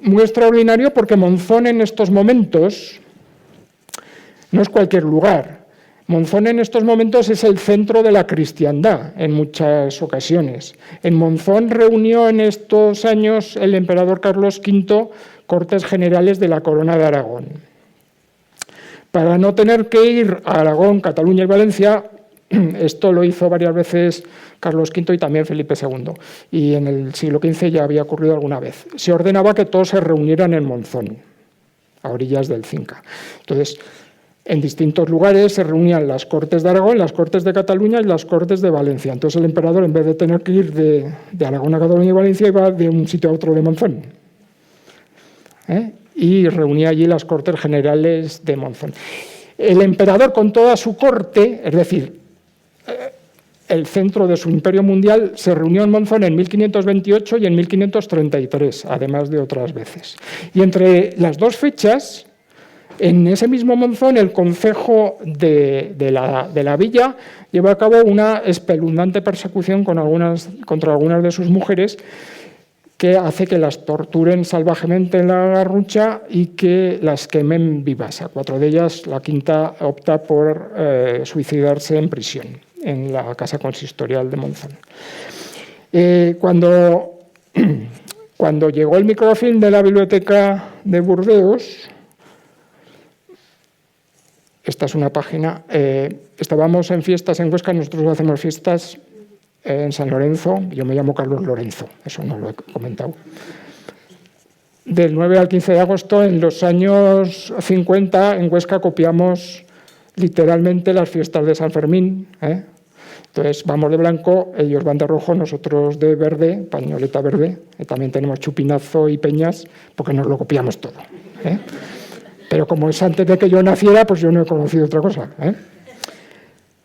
muy extraordinario porque Monzón en estos momentos no es cualquier lugar. Monzón en estos momentos es el centro de la cristiandad en muchas ocasiones. En Monzón reunió en estos años el emperador Carlos V Cortes Generales de la Corona de Aragón. Para no tener que ir a Aragón, Cataluña y Valencia, esto lo hizo varias veces Carlos V y también Felipe II, y en el siglo XV ya había ocurrido alguna vez. Se ordenaba que todos se reunieran en Monzón, a orillas del Cinca. Entonces, en distintos lugares se reunían las Cortes de Aragón, las Cortes de Cataluña y las Cortes de Valencia. Entonces el emperador, en vez de tener que ir de Aragón a Cataluña y Valencia, iba de un sitio a otro de Monzón. Y reunía allí las Cortes Generales de Monzón. El emperador con toda su corte, es decir, el centro de su imperio mundial, se reunió en Monzón en 1528 y en 1533, además de otras veces. Y entre las dos fechas, en ese mismo Monzón, el concejo de la villa llevó a cabo una espeluznante persecución contra algunas de sus mujeres, que hace que las torturen salvajemente en la garrucha y que las quemen vivas. A 4 de ellas, la quinta opta por suicidarse en prisión, en la casa consistorial de Monzón. Cuando llegó el microfilm de la biblioteca de Burdeos, esta es una página, estábamos en fiestas en Huesca, nosotros hacemos fiestas en San Lorenzo, yo me llamo Carlos Lorenzo, eso no lo he comentado. Del 9 al 15 de agosto, en los años 50, en Huesca copiamos literalmente las fiestas de San Fermín. Entonces vamos de blanco, ellos van de rojo, nosotros de verde, pañoleta verde. También tenemos chupinazo y peñas, porque nos lo copiamos todo. Pero como es antes de que yo naciera, pues yo no he conocido otra cosa.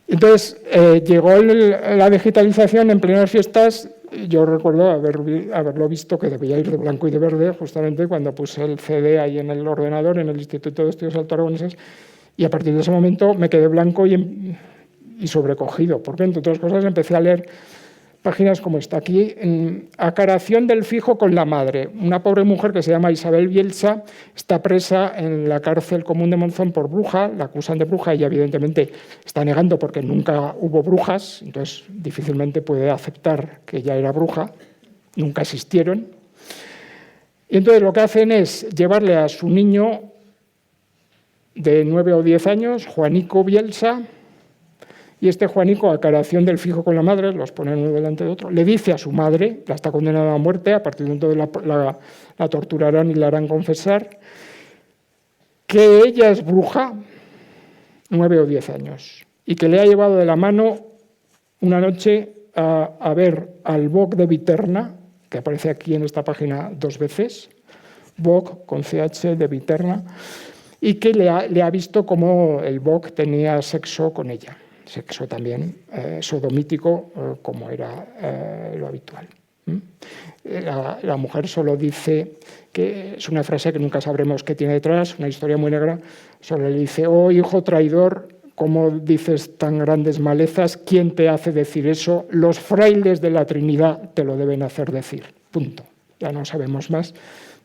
Entonces, llegó la digitalización en plenas fiestas. Yo recuerdo haberlo visto, que debía ir de blanco y de verde, justamente cuando puse el CD ahí en el ordenador, en el Instituto de Estudios Altoaragoneses, y a partir de ese momento me quedé blanco y sobrecogido, porque entre otras cosas empecé a leer páginas como esta aquí, Acaración del fijo con la madre. Una pobre mujer que se llama Isabel Bielsa está presa en la cárcel común de Monzón por bruja, la acusan de bruja, ella evidentemente está negando porque nunca hubo brujas, entonces difícilmente puede aceptar que ella era bruja, nunca existieron. Y entonces lo que hacen es llevarle a su niño de 9 o 10 años, Juanico Bielsa, y este Juanico, acaración del fijo con la madre, los ponen uno delante de otro, le dice a su madre, la está condenada a muerte, a partir de entonces la torturarán y la harán confesar, que ella es bruja, 9 o 10 años, y que le ha llevado de la mano una noche a ver al Boc de Viterna, que aparece aquí en esta página 2 veces, Boc con CH de Viterna, y que le ha visto cómo el Boc tenía sexo con ella. Sexo también sodomítico, como era lo habitual. La mujer solo dice, que es una frase que nunca sabremos qué tiene detrás, una historia muy negra, solo le dice: oh hijo traidor, ¿cómo dices tan grandes malezas? ¿Quién te hace decir eso? Los frailes de la Trinidad te lo deben hacer decir. Punto. Ya no sabemos más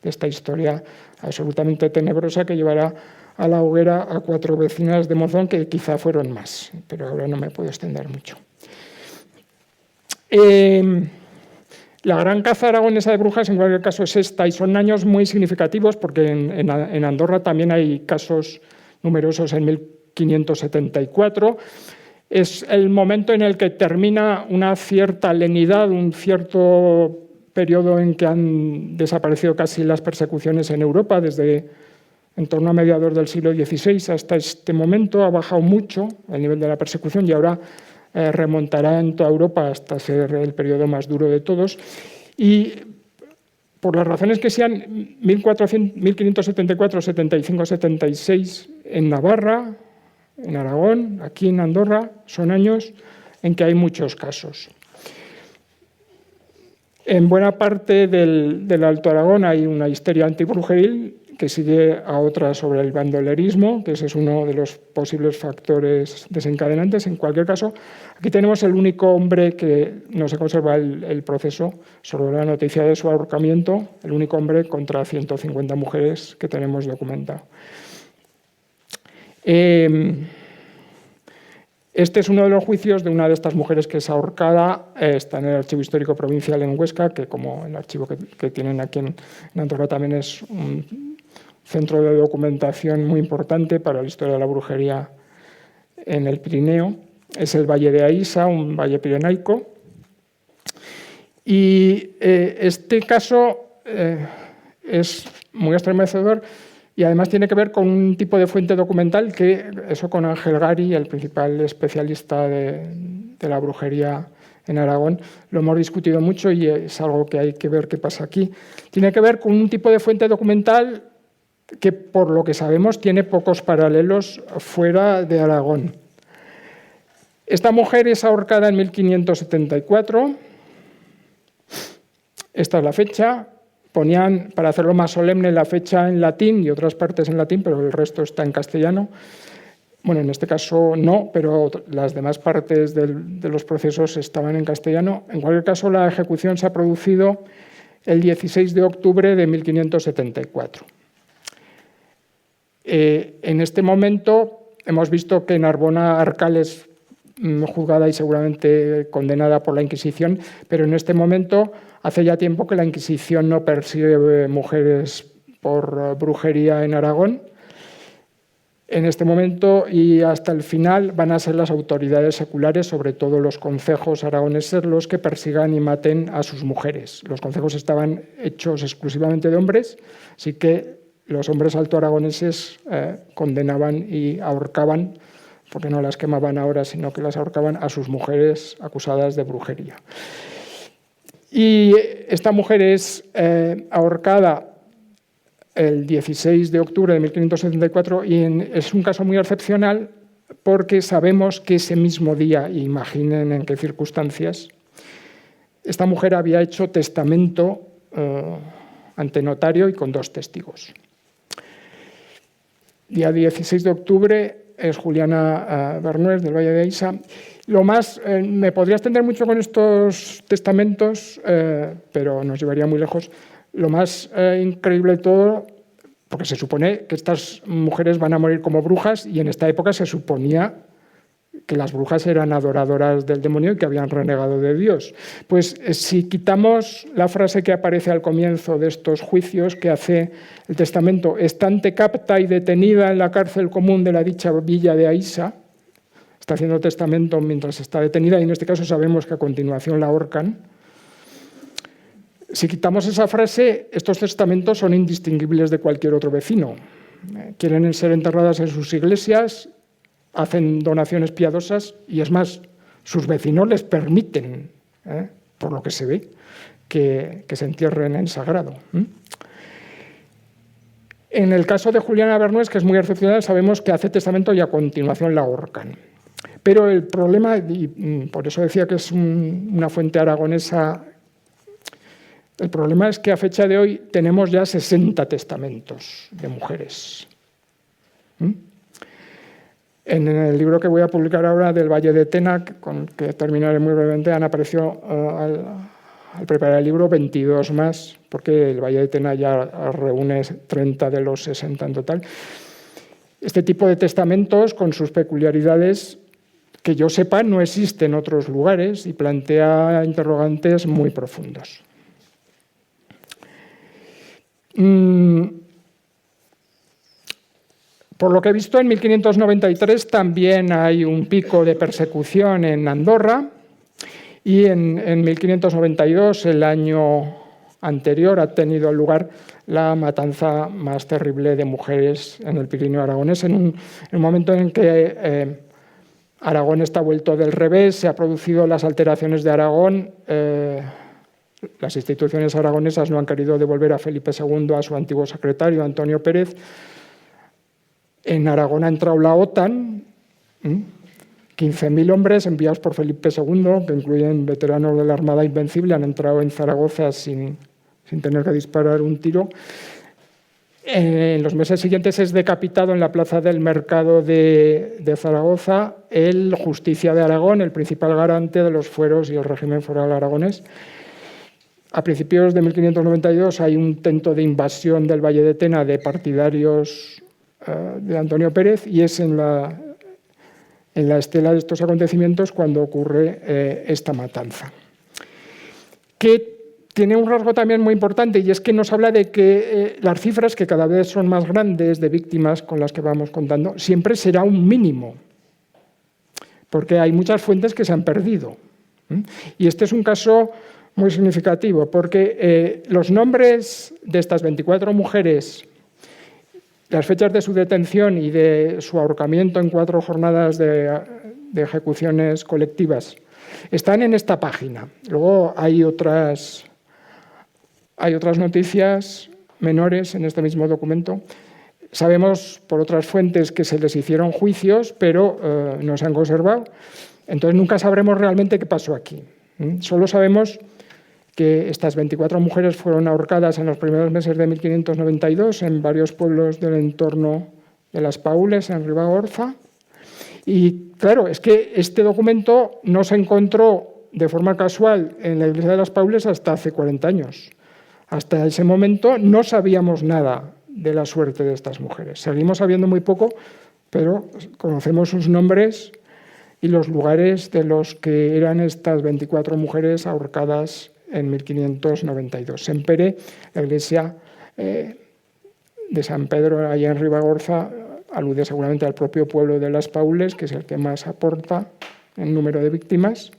de esta historia absolutamente tenebrosa que llevará a la hoguera a 4 vecinas de Monzón, que quizá fueron más, pero ahora no me puedo extender mucho. La gran caza aragonesa de brujas, en cualquier caso, es esta, y son años muy significativos porque en Andorra también hay casos numerosos en 1574. Es el momento en el que termina una cierta lenidad, un cierto periodo en que han desaparecido casi las persecuciones en Europa, desde en torno a mediados del siglo XVI hasta este momento. Ha bajado mucho el nivel de la persecución y ahora remontará en toda Europa hasta ser el periodo más duro de todos. Y por las razones que sean, 1574, 75, 76 en Navarra, en Aragón, aquí en Andorra, son años en que hay muchos casos. En buena parte del Alto Aragón hay una histeria antibrujeril que sigue a otra sobre el bandolerismo, que ese es uno de los posibles factores desencadenantes. En cualquier caso, aquí tenemos el único hombre que no se conserva el proceso sobre la noticia de su ahorcamiento, el único hombre contra 150 mujeres que tenemos documentado. Este es uno de los juicios de una de estas mujeres que es ahorcada, está en el Archivo Histórico Provincial en Huesca, que como el archivo que tienen aquí en Andorra también es un centro de documentación muy importante para la historia de la brujería en el Pirineo. Es el Valle de Aísa, un valle pirenaico. Y este caso es muy estremecedor y además tiene que ver con un tipo de fuente documental que, eso con Ángel Gari, el principal especialista de la brujería en Aragón, lo hemos discutido mucho y es algo que hay que ver qué pasa aquí. Tiene que ver con un tipo de fuente documental que, por lo que sabemos, tiene pocos paralelos fuera de Aragón. Esta mujer es ahorcada en 1574. Esta es la fecha. Ponían, para hacerlo más solemne, la fecha en latín y otras partes en latín, pero el resto está en castellano. Bueno, en este caso no, pero las demás partes de los procesos estaban en castellano. En cualquier caso, la ejecución se ha producido el 16 de octubre de 1574. En este momento hemos visto que Narbona Arcal es juzgada y seguramente condenada por la Inquisición, pero en este momento hace ya tiempo que la Inquisición no persigue mujeres por brujería en Aragón. En este momento y hasta el final van a ser las autoridades seculares, sobre todo los concejos aragoneses, los que persigan y maten a sus mujeres. Los concejos estaban hechos exclusivamente de hombres, así que los hombres altoaragoneses condenaban y ahorcaban, porque no las quemaban ahora, sino que las ahorcaban a sus mujeres acusadas de brujería. Y esta mujer es ahorcada el 16 de octubre de 1574 y es un caso muy excepcional porque sabemos que ese mismo día, imaginen en qué circunstancias, esta mujer había hecho testamento ante notario y con 2 testigos. Día 16 de octubre es Juliana Bernués, del Valle de Aísa. Me podría extender mucho con estos testamentos, pero nos llevaría muy lejos. Lo más increíble de todo, porque se supone que estas mujeres van a morir como brujas y en esta época se suponía que las brujas eran adoradoras del demonio y que habían renegado de Dios. Pues si quitamos la frase que aparece al comienzo de estos juicios que hace el testamento, estante capta y detenida en la cárcel común de la dicha villa de Aísa, está haciendo testamento mientras está detenida y en este caso sabemos que a continuación la ahorcan. Si quitamos esa frase, estos testamentos son indistinguibles de cualquier otro vecino. Quieren ser enterradas en sus iglesias, hacen donaciones piadosas y es más, sus vecinos les permiten, por lo que se ve, que se entierren en sagrado. En el caso de Juliana Bernués, que es muy excepcional, sabemos que hace testamento y a continuación la ahorcan. Pero el problema, y por eso decía que es una fuente aragonesa, el problema es que a fecha de hoy tenemos ya 60 testamentos de mujeres. En el libro que voy a publicar ahora del Valle de Tena, con que terminaré muy brevemente, han aparecido al preparar el libro 22 más, porque el Valle de Tena ya reúne 30 de los 60 en total. Este tipo de testamentos, con sus peculiaridades, que yo sepa, no existe en otros lugares y plantea interrogantes muy profundos. Por lo que he visto, en 1593 también hay un pico de persecución en Andorra y en 1592, el año anterior, ha tenido lugar la matanza más terrible de mujeres en el Pirineo aragonés, en un momento en que Aragón está vuelto del revés, se han producido las alteraciones de Aragón. Las instituciones aragonesas no han querido devolver a Felipe II a su antiguo secretario, Antonio Pérez. En Aragón ha entrado la OTAN, 15.000 hombres enviados por Felipe II, que incluyen veteranos de la Armada Invencible, han entrado en Zaragoza sin tener que disparar un tiro. En los meses siguientes es decapitado en la plaza del mercado de Zaragoza el Justicia de Aragón, el principal garante de los fueros y el régimen foral aragonés. A principios de 1592 hay un intento de invasión del Valle de Tena de partidarios de Antonio Pérez y es en la estela de estos acontecimientos cuando ocurre esta matanza, que tiene un rasgo también muy importante y es que nos habla de que las cifras, que cada vez son más grandes de víctimas con las que vamos contando, siempre será un mínimo, porque hay muchas fuentes que se han perdido. Y este es un caso muy significativo, porque los nombres de estas 24 mujeres, las fechas de su detención y de su ahorcamiento en 4 jornadas de ejecuciones colectivas están en esta página. Luego hay otras noticias menores en este mismo documento. Sabemos por otras fuentes que se les hicieron juicios, pero no se han conservado. Entonces nunca sabremos realmente qué pasó aquí. Solo sabemos que estas 24 mujeres fueron ahorcadas en los primeros meses de 1592 en varios pueblos del entorno de Las Paules, en Ribagorza. Y claro, es que este documento no se encontró de forma casual en la iglesia de Las Paules hasta hace 40 años. Hasta ese momento no sabíamos nada de la suerte de estas mujeres. Seguimos sabiendo muy poco, pero conocemos sus nombres y los lugares de los que eran estas 24 mujeres ahorcadas en 1592. Sempere, la iglesia de San Pedro, allá en Ribagorza, alude seguramente al propio pueblo de Las Paules, que es el que más aporta en número de víctimas,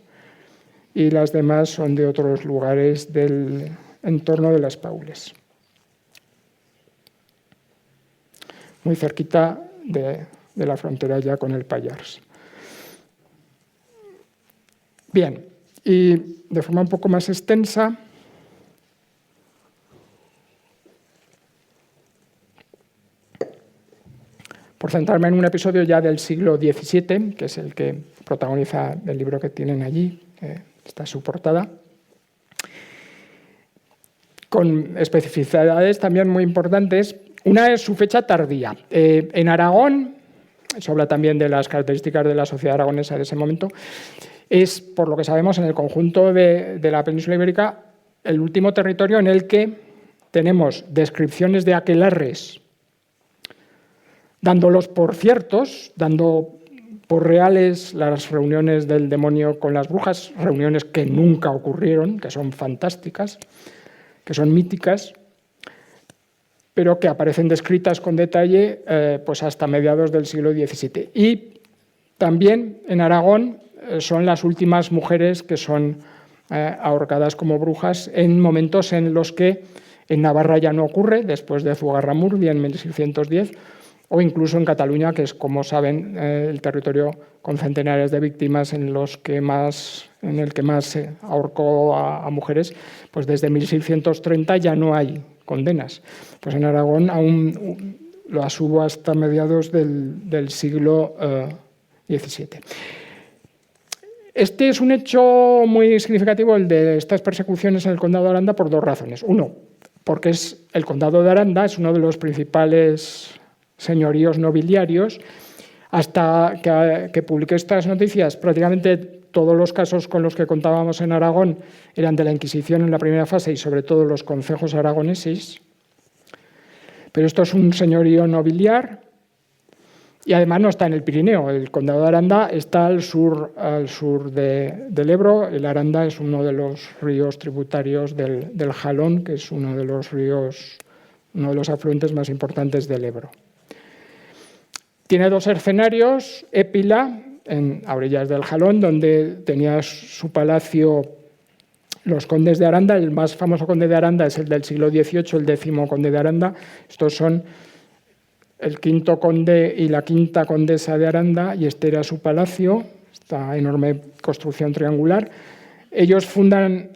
y las demás son de otros lugares del entorno de Las Paules. Muy cerquita de la frontera ya con el Pallars. Bien, y de forma un poco más extensa, por centrarme en un episodio ya del siglo XVII, que es el que protagoniza el libro que tienen allí, está en su portada, con especificidades también muy importantes. Una es su fecha tardía. En Aragón, se habla también de las características de la sociedad aragonesa de ese momento, es, por lo que sabemos, en el conjunto de la península ibérica, el último territorio en el que tenemos descripciones de aquelarres, dándolos por ciertos, dando por reales las reuniones del demonio con las brujas, reuniones que nunca ocurrieron, que son fantásticas, que son míticas, pero que aparecen descritas con detalle pues hasta mediados del siglo XVII. Y también en Aragón son las últimas mujeres que son ahorcadas como brujas en momentos en los que en Navarra ya no ocurre, después de Zugarramurdi en 1610, o incluso en Cataluña, que es, como saben, el territorio con centenares de víctimas en el que más se ahorcó a mujeres, pues desde 1630 ya no hay condenas. Pues en Aragón aún las hubo hasta mediados del siglo XVII. Este es un hecho muy significativo, el de estas persecuciones en el condado de Aranda, por dos razones. Uno, porque el condado de Aranda es uno de los principales señoríos nobiliarios. Hasta que publiqué estas noticias, prácticamente todos los casos con los que contábamos en Aragón eran de la Inquisición en la primera fase y sobre todo los concejos aragoneses. Pero esto es un señorío nobiliar y además no está en el Pirineo. El condado de Aranda está al sur del Ebro. El Aranda es uno de los ríos tributarios del Jalón, que es uno de los afluentes más importantes del Ebro. Tiene dos escenarios: Épila, a orillas del Jalón, donde tenía su palacio los condes de Aranda. El más famoso conde de Aranda es el del siglo XVIII, el 10º conde de Aranda. Estos son el quinto conde y la quinta condesa de Aranda, y este era su palacio, esta enorme construcción triangular. Ellos fundan,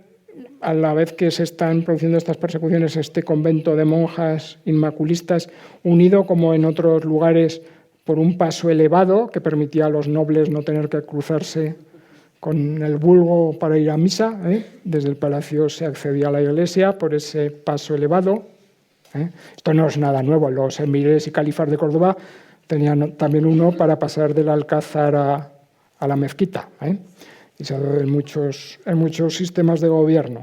a la vez que se están produciendo estas persecuciones, este convento de monjas inmaculistas, unido, como en otros lugares, por un paso elevado que permitía a los nobles no tener que cruzarse con el vulgo para ir a misa. Desde el palacio se accedía a la iglesia por ese paso elevado. Esto no es nada nuevo. Los emires y califas de Córdoba tenían también uno para pasar del alcázar a la mezquita. Y se ha dado en muchos sistemas de gobierno.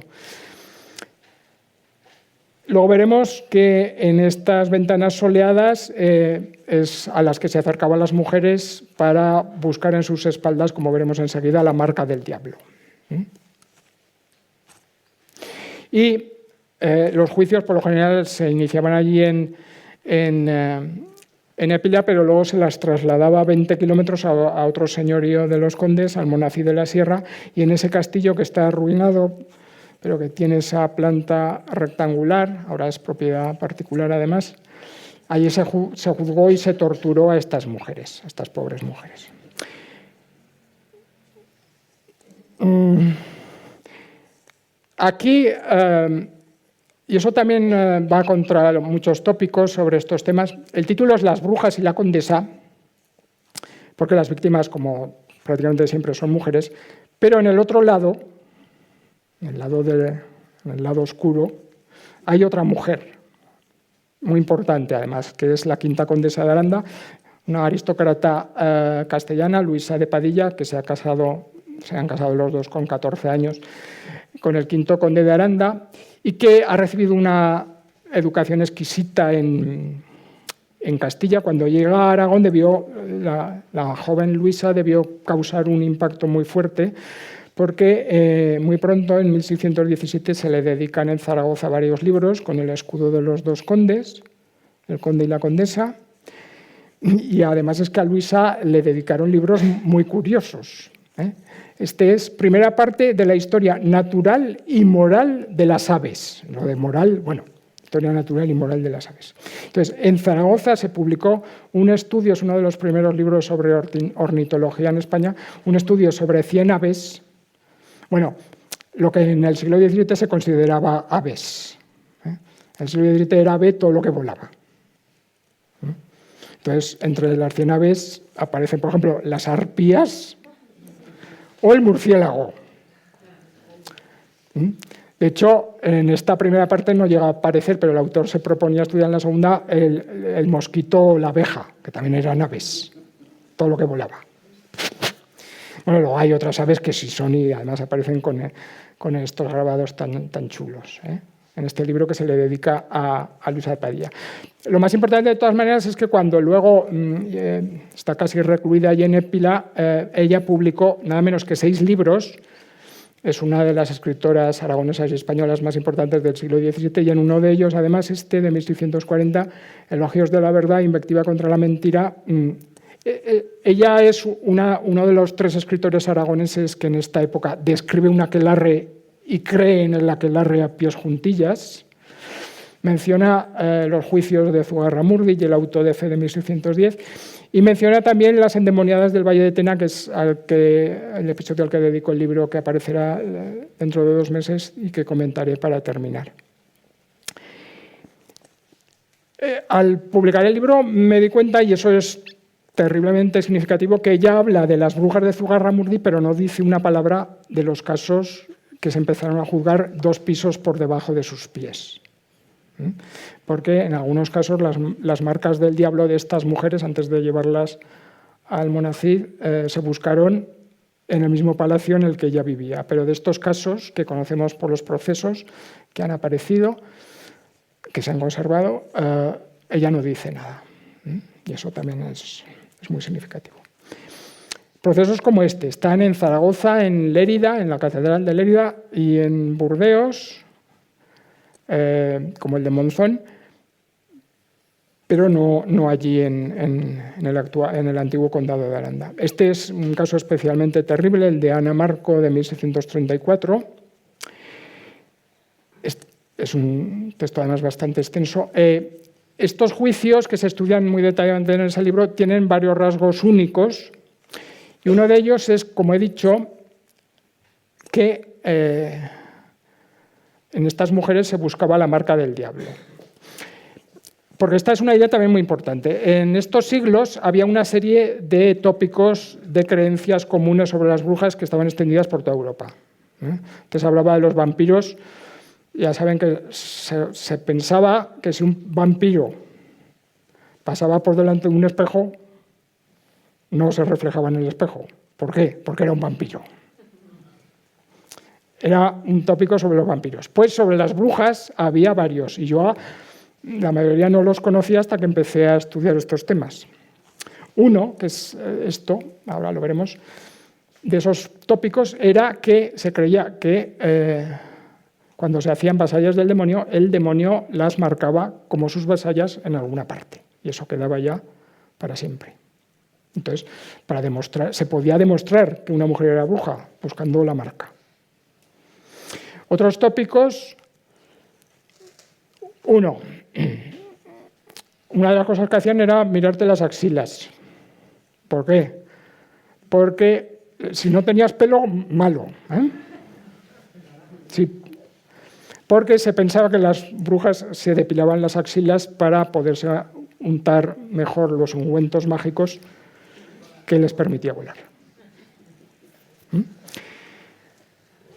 Luego veremos que en estas ventanas soleadas es a las que se acercaban las mujeres para buscar en sus espaldas, como veremos enseguida, la marca del diablo. Y los juicios, por lo general, se iniciaban allí en Épila, pero luego se las trasladaba 20 kilómetros a otro señorío de los condes, Almonací de la Sierra, y en ese castillo que está arruinado, pero que tiene esa planta rectangular, ahora es propiedad particular además, allí se juzgó y se torturó a estas mujeres, a estas pobres mujeres. Aquí, y eso también va contra muchos tópicos sobre estos temas, el título es Las brujas y la condesa, porque las víctimas, como prácticamente siempre son mujeres, pero en el otro lado, en el lado oscuro, hay otra mujer, muy importante además, que es la quinta condesa de Aranda, una aristócrata castellana, Luisa de Padilla, que se han casado los dos con 14 años con el quinto conde de Aranda y que ha recibido una educación exquisita en Castilla. Cuando llega a Aragón, la joven Luisa debió causar un impacto muy fuerte porque muy pronto, en 1617, se le dedican en Zaragoza varios libros con el escudo de los dos condes, el conde y la condesa, y además es que a Luisa le dedicaron libros muy curiosos. Este es primera parte de la historia natural y moral de las aves. Lo de moral, bueno, historia natural y moral de las aves. Entonces, en Zaragoza se publicó un estudio, es uno de los primeros libros sobre ornitología en España, un estudio sobre 100 aves, bueno, lo que en el siglo XVII se consideraba aves. En el siglo XVII era ave todo lo que volaba. Entonces, entre las 100 aves aparecen, por ejemplo, las arpías o el murciélago. De hecho, en esta primera parte no llega a aparecer, pero el autor se proponía estudiar en la segunda el mosquito o la abeja, que también eran aves, todo lo que volaba. Bueno, luego hay otras aves que sí son y además aparecen con estos grabados tan chulos, en este libro que se le dedica a Luisa de Padilla. Lo más importante de todas maneras es que cuando luego está casi recluida allí en Épila, ella publicó nada menos que 6 libros. Es una de las escritoras aragonesas y españolas más importantes del siglo XVII y en uno de ellos, además, de 1640, Elogios de la verdad, invectiva contra la mentira. Ella es uno de los 3 escritores aragoneses que en esta época describe un aquelarre y cree en el aquelarre a pies juntillas. Menciona los juicios de Zugarramurdi y el auto de fe de 1610 y menciona también las endemoniadas del Valle de Tena, que es el episodio al que dedico el libro, que aparecerá dentro de 2 meses y que comentaré para terminar. Al publicar el libro me di cuenta, y eso es terriblemente significativo, que ella habla de las brujas de Zugarramurdi, pero no dice una palabra de los casos que se empezaron a juzgar 2 pisos por debajo de sus pies. Porque en algunos casos las marcas del diablo de estas mujeres, antes de llevarlas al Almonacid, se buscaron en el mismo palacio en el que ella vivía. Pero de estos casos, que conocemos por los procesos que han aparecido, que se han conservado, ella no dice nada. Y eso también es muy significativo. Procesos como este están en Zaragoza, en Lérida, en la Catedral de Lérida, y en Burdeos, como el de Monzón, pero no allí en el antiguo condado de Aranda. Este es un caso especialmente terrible, el de Ana Marco de 1634. Es un texto además bastante extenso. Estos juicios, que se estudian muy detalladamente en ese libro, tienen varios rasgos únicos, y uno de ellos es, como he dicho, que en estas mujeres se buscaba la marca del diablo. Porque esta es una idea también muy importante. En estos siglos había una serie de tópicos, de creencias comunes sobre las brujas que estaban extendidas por toda Europa. Antes hablaba de los vampiros. Ya saben que se pensaba que si un vampiro pasaba por delante de un espejo, no se reflejaba en el espejo. ¿Por qué? Porque era un vampiro. Era un tópico sobre los vampiros. Pues sobre las brujas había varios, y yo la mayoría no los conocía hasta que empecé a estudiar estos temas. Uno, que es esto, ahora lo veremos, de esos tópicos era que se creía que cuando se hacían vasallas del demonio, el demonio las marcaba como sus vasallas en alguna parte, y eso quedaba ya para siempre. Entonces, se podía demostrar que una mujer era bruja buscando la marca. Otros tópicos. Una de las cosas que hacían era mirarte las axilas. ¿Por qué? Porque si no tenías pelo, malo. Sí. Porque se pensaba que las brujas se depilaban las axilas para poderse untar mejor los ungüentos mágicos que les permitía volar.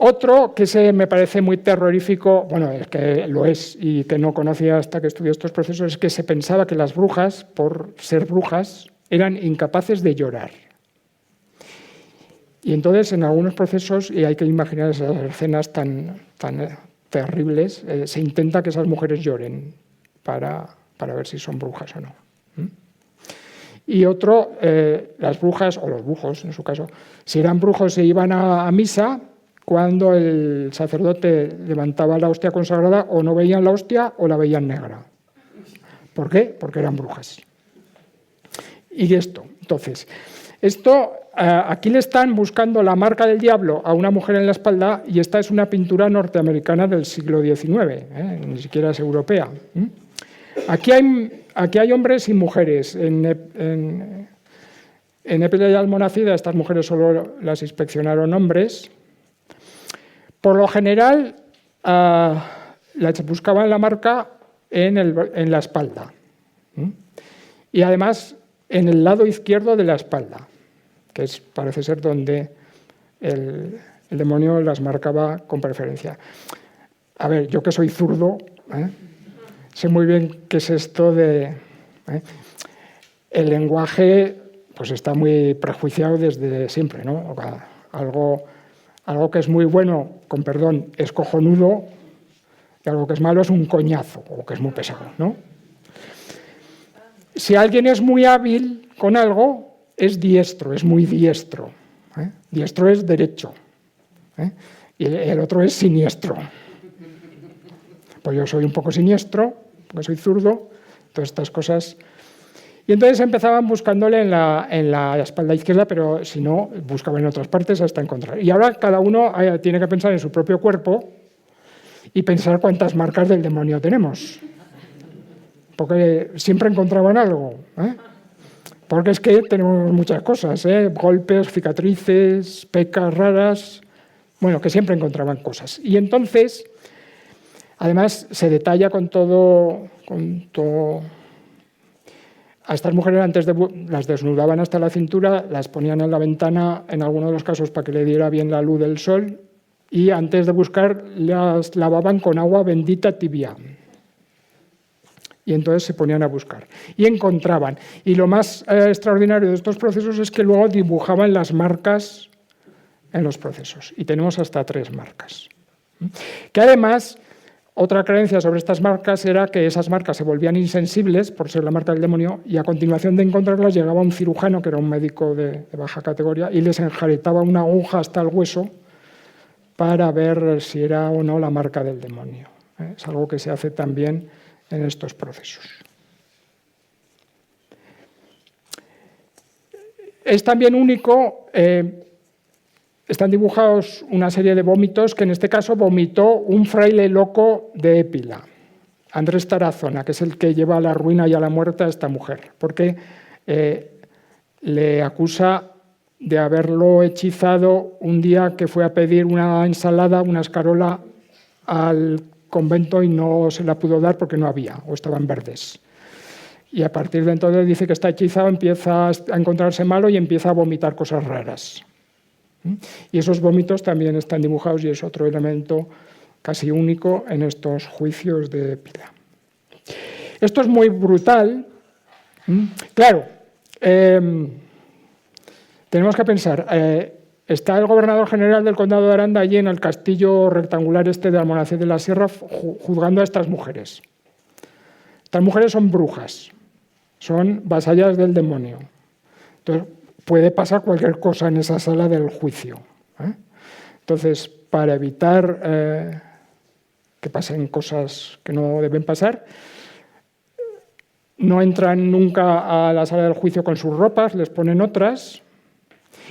Otro que me parece muy terrorífico, bueno, es que lo es y que no conocía hasta que estudié estos procesos, es que se pensaba que las brujas, por ser brujas, eran incapaces de llorar. Y entonces en algunos procesos, y hay que imaginar esas escenas tan terribles, se intenta que esas mujeres lloren para ver si son brujas o no. Y otro, las brujas, o los brujos en su caso, si eran brujos se iban a misa cuando el sacerdote levantaba la hostia consagrada, o no veían la hostia o la veían negra. ¿Por qué? Porque eran brujas. Y entonces, aquí le están buscando la marca del diablo a una mujer en la espalda, y esta es una pintura norteamericana del siglo XIX, ni siquiera es europea. Aquí hay hombres y mujeres. En Épila y Almonacida estas mujeres solo las inspeccionaron hombres. Por lo general, buscaban la marca en la espalda. Y además en el lado izquierdo de la espalda, que parece ser donde el demonio las marcaba con preferencia. A ver, yo que soy zurdo, sé muy bien qué es esto de... El lenguaje pues está muy prejuiciado desde siempre, ¿no? Algo que es muy bueno, con perdón, es cojonudo, y algo que es malo es un coñazo, o que es muy pesado, ¿no? Si alguien es muy hábil con algo, es diestro, es muy diestro. Diestro es derecho, y el otro es siniestro. Pues yo soy un poco siniestro, porque soy zurdo, todas estas cosas. Y entonces empezaban buscándole en la espalda izquierda, pero si no, buscaban en otras partes hasta encontrar. Y ahora cada uno tiene que pensar en su propio cuerpo y pensar cuántas marcas del demonio tenemos. Porque siempre encontraban algo. Porque es que tenemos muchas cosas, golpes, cicatrices, pecas raras, bueno, que siempre encontraban cosas. Y entonces, además, se detalla con todo. A estas mujeres las desnudaban hasta la cintura, las ponían en la ventana, en algunos de los casos para que le diera bien la luz del sol, y antes de buscar las lavaban con agua bendita tibia. Y entonces se ponían a buscar. Y encontraban. Y lo más extraordinario de estos procesos es que luego dibujaban las marcas en los procesos. Y tenemos hasta 3 marcas. Que además, otra creencia sobre estas marcas era que esas marcas se volvían insensibles por ser la marca del demonio, y a continuación de encontrarlas llegaba un cirujano, que era un médico de baja categoría, y les enjaretaba una aguja hasta el hueso para ver si era o no la marca del demonio. Es algo que se hace también en estos procesos. Es también único, están dibujados una serie de vómitos que en este caso vomitó un fraile loco de Épila, Andrés Tarazona, que es el que lleva a la ruina y a la muerte a esta mujer, porque le acusa de haberlo hechizado un día que fue a pedir una ensalada, una escarola al convento, y no se la pudo dar porque no había, o estaban verdes. Y a partir de entonces dice que está hechizado, empieza a encontrarse malo y empieza a vomitar cosas raras. Y esos vómitos también están dibujados, y es otro elemento casi único en estos juicios de Épila. Esto es muy brutal. Claro, tenemos que pensar, está el gobernador general del condado de Aranda allí en el castillo rectangular de Almonacid de la Sierra juzgando a estas mujeres. Estas mujeres son brujas, son vasallas del demonio. Entonces, puede pasar cualquier cosa en esa sala del juicio. Entonces, para evitar que pasen cosas que no deben pasar, no entran nunca a la sala del juicio con sus ropas, les ponen otras,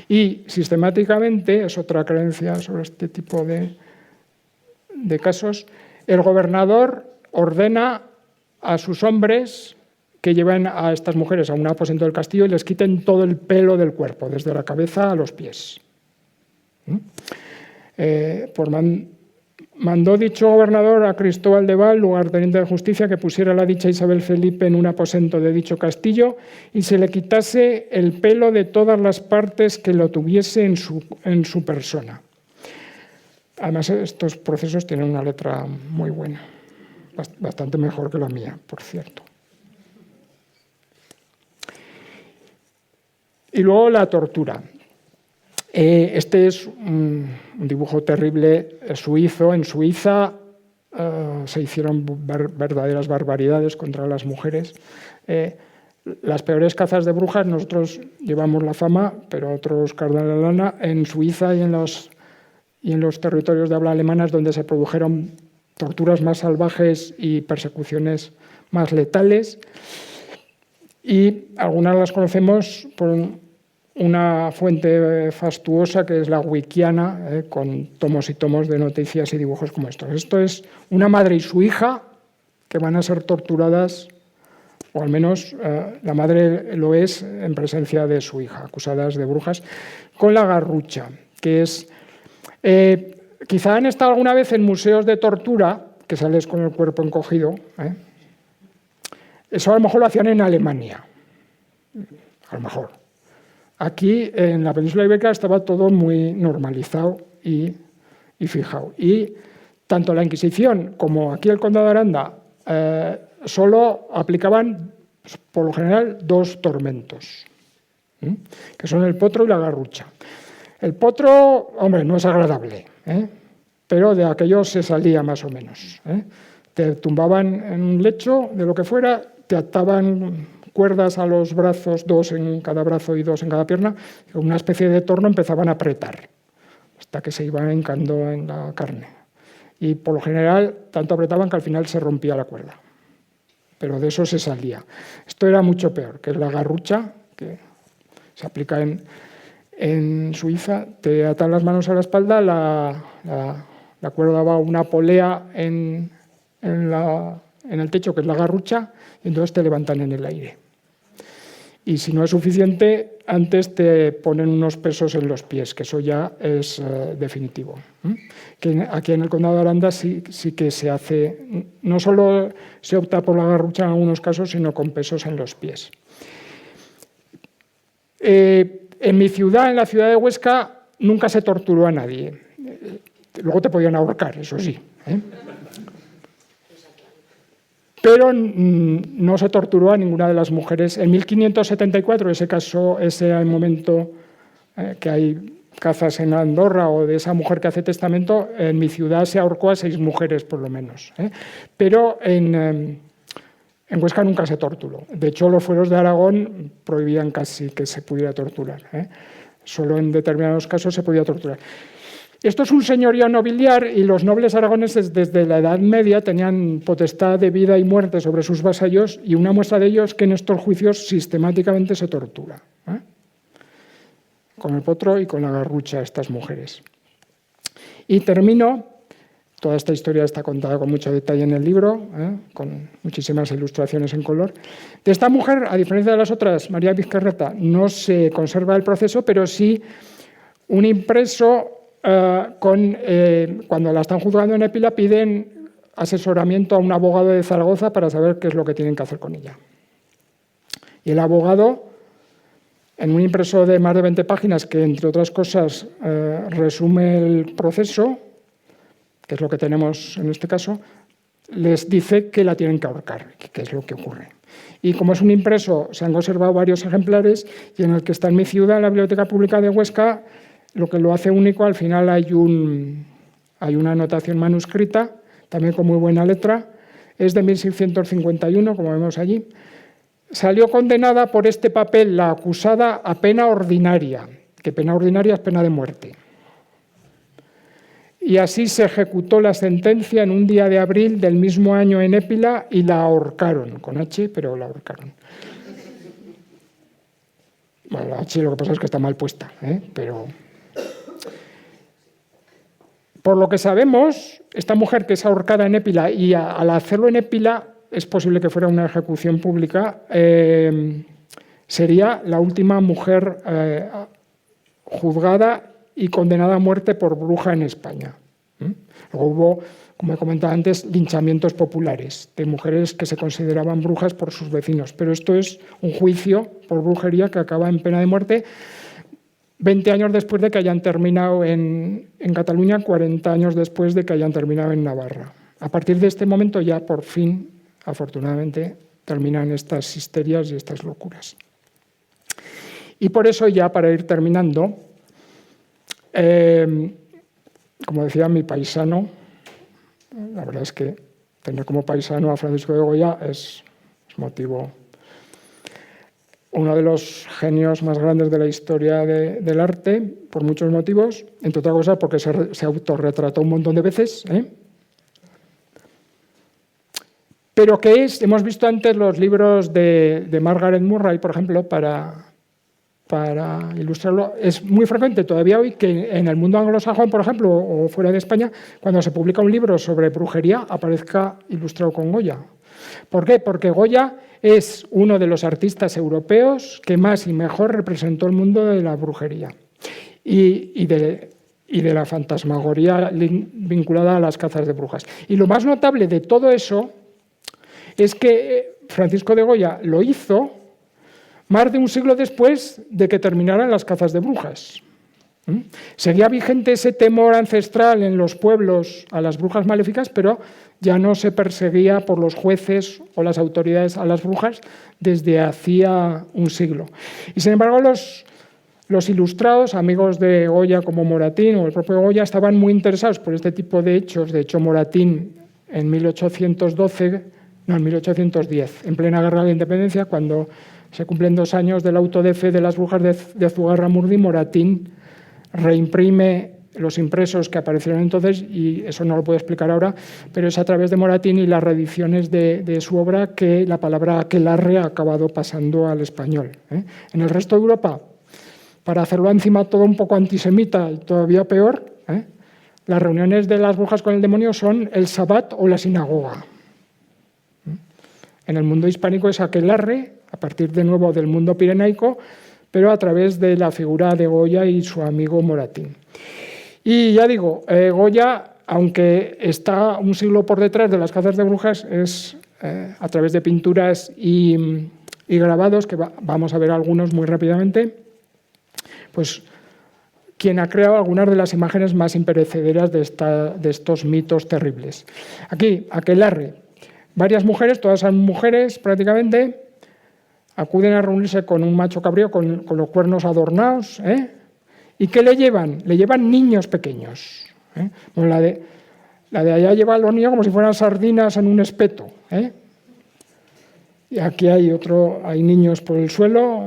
y sistemáticamente, es otra creencia sobre este tipo de casos, el gobernador ordena a sus hombres que lleven a estas mujeres a un aposento del castillo y les quiten todo el pelo del cuerpo, desde la cabeza a los pies. mandó dicho gobernador a Cristóbal de Val, lugarteniente de justicia, que pusiera a la dicha Isabel Felipe en un aposento de dicho castillo y se le quitase el pelo de todas las partes que lo tuviese en su persona. Además, estos procesos tienen una letra muy buena, bastante mejor que la mía, por cierto. Y luego la tortura. Este es un dibujo terrible suizo. En Suiza se hicieron verdaderas barbaridades contra las mujeres. Las peores cazas de brujas, nosotros llevamos la fama, pero otros cargan la lana. En Suiza y en los territorios de habla alemana es donde se produjeron torturas más salvajes y persecuciones más letales. Y algunas las conocemos por una fuente fastuosa que es la Wikiana, con tomos y tomos de noticias y dibujos como estos. Esto es una madre y su hija que van a ser torturadas, o al menos la madre lo es en presencia de su hija, acusadas de brujas, con la garrucha, que es... quizá han estado alguna vez en museos de tortura, que sales con el cuerpo encogido. Eso a lo mejor lo hacían en Alemania, a lo mejor. Aquí, en la península ibérica, estaba todo muy normalizado y fijado. Y tanto la Inquisición como aquí el Condado de Aranda solo aplicaban, por lo general, 2 tormentos, que son el potro y la garrucha. El potro, hombre, no es agradable, pero de aquello se salía más o menos. Te tumbaban en un lecho, de lo que fuera, te ataban cuerdas a los brazos, 2 en cada brazo y 2 en cada pierna, y con una especie de torno empezaban a apretar, hasta que se iban hincando en la carne. Y por lo general, tanto apretaban que al final se rompía la cuerda. Pero de eso se salía. Esto era mucho peor, que es la garrucha, que se aplica en Suiza. Te atan las manos a la espalda, la cuerda va a una polea en el techo, que es la garrucha, y entonces te levantan en el aire. Y si no es suficiente, antes te ponen unos pesos en los pies, que eso ya es definitivo. Que aquí en el Condado de Aranda sí que se hace, no solo se opta por la garrucha en algunos casos, sino con pesos en los pies. En mi ciudad, en la ciudad de Huesca, nunca se torturó a nadie. Luego te podían ahorcar, eso sí. Pero no se torturó a ninguna de las mujeres. En 1574, ese momento que hay cazas en Andorra o de esa mujer que hace testamento, en mi ciudad se ahorcó a 6 mujeres por lo menos. Pero en Huesca nunca se torturó. De hecho, los fueros de Aragón prohibían casi que se pudiera torturar. Solo en determinados casos se podía torturar. Esto es un señorío nobiliar y los nobles aragoneses desde la Edad Media tenían potestad de vida y muerte sobre sus vasallos, y una muestra de ello es que en estos juicios sistemáticamente se tortura. Con el potro y con la garrucha a estas mujeres. Y termino, toda esta historia está contada con mucho detalle en el libro, con muchísimas ilustraciones en color. De esta mujer, a diferencia de las otras, María Vizcarreta, no se conserva el proceso, pero sí un impreso. Cuando la están juzgando en Épila, piden asesoramiento a un abogado de Zaragoza para saber qué es lo que tienen que hacer con ella. Y el abogado, en un impreso de más de 20 páginas, que entre otras cosas resume el proceso, que es lo que tenemos en este caso, les dice que la tienen que ahorcar, que es lo que ocurre. Y como es un impreso, se han conservado varios ejemplares, y en el que está en mi ciudad, en la Biblioteca Pública de Huesca, lo que lo hace único, al final hay una anotación manuscrita, también con muy buena letra, es de 1651, como vemos allí. Salió condenada por este papel la acusada a pena ordinaria, que pena ordinaria es pena de muerte. Y así se ejecutó la sentencia en un día de abril del mismo año en Épila y la ahorcaron, con H, pero la ahorcaron. Bueno, la H lo que pasa es que está mal puesta, pero... Por lo que sabemos, esta mujer que es ahorcada en Épila, y al hacerlo en Épila es posible que fuera una ejecución pública, sería la última mujer juzgada y condenada a muerte por bruja en España. Luego hubo, como he comentado antes, linchamientos populares de mujeres que se consideraban brujas por sus vecinos. Pero esto es un juicio por brujería que acaba en pena de muerte 20 años después de que hayan terminado en Cataluña, 40 años después de que hayan terminado en Navarra. A partir de este momento ya por fin, afortunadamente, terminan estas histerias y estas locuras. Y por eso ya para ir terminando, como decía mi paisano, la verdad es que tener como paisano a Francisco de Goya es motivo, uno de los genios más grandes de la historia del arte, por muchos motivos, entre otras cosas porque se autorretrató un montón de veces. Pero que es, hemos visto antes los libros de Margaret Murray, por ejemplo, para ilustrarlo. Es muy frecuente todavía hoy que en el mundo anglosajón, por ejemplo, o fuera de España, cuando se publica un libro sobre brujería, aparezca ilustrado con Goya. ¿Por qué? Porque Goya es uno de los artistas europeos que más y mejor representó el mundo de la brujería y de la fantasmagoría vinculada a las cazas de brujas. Y lo más notable de todo eso es que Francisco de Goya lo hizo más de un siglo después de que terminaran las cazas de brujas. Seguía vigente ese temor ancestral en los pueblos a las brujas maléficas, pero ya no se perseguía por los jueces o las autoridades a las brujas desde hacía un siglo. Y sin embargo, los ilustrados, amigos de Goya como Moratín o el propio Goya, estaban muy interesados por este tipo de hechos. De hecho, Moratín en 1810, en plena Guerra de la Independencia, cuando se cumplen 2 años del auto de fe de las brujas de Azugarramurdi, Moratín reimprime los impresos que aparecieron entonces, y eso no lo puedo explicar ahora, pero es a través de Moratín y las reediciones de su obra que la palabra aquelarre ha acabado pasando al español. En el resto de Europa, para hacerlo encima todo un poco antisemita y todavía peor, las reuniones de las brujas con el demonio son el sabbat o la sinagoga. En el mundo hispánico es aquelarre, a partir de nuevo del mundo pirenaico, pero a través de la figura de Goya y su amigo Moratín. Y ya digo, Goya, aunque está un siglo por detrás de las cazas de brujas, es a través de pinturas y grabados, que vamos a ver algunos muy rápidamente, pues quien ha creado algunas de las imágenes más imperecederas de estos mitos terribles. Aquí, aquelarre, varias mujeres, todas son mujeres prácticamente, acuden a reunirse con un macho cabrío con los cuernos adornados. ¿Y qué le llevan? Le llevan niños pequeños. Bueno, la de allá lleva a los niños como si fueran sardinas en un espeto. Y aquí hay niños por el suelo.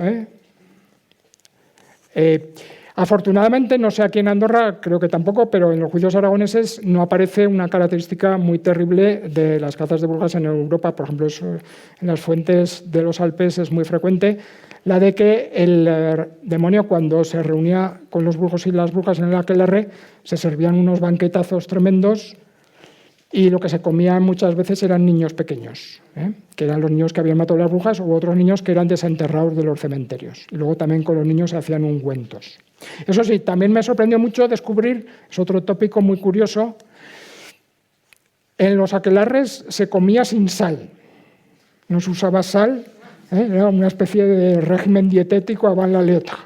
Afortunadamente, no sé aquí en Andorra, creo que tampoco, pero en los juicios aragoneses no aparece una característica muy terrible de las cazas de brujas en Europa. Por ejemplo, en las fuentes de los Alpes es muy frecuente la de que el demonio, cuando se reunía con los brujos y las brujas en el aquelarre, se servían unos banquetazos tremendos y lo que se comían muchas veces eran niños pequeños, que eran los niños que habían matado a las brujas, u otros niños que eran desenterrados de los cementerios. Y luego también con los niños se hacían ungüentos. Eso sí, también me sorprendió mucho descubrir, es otro tópico muy curioso, en los aquelarres se comía sin sal, no se usaba sal, era una especie de régimen dietético a van la letra,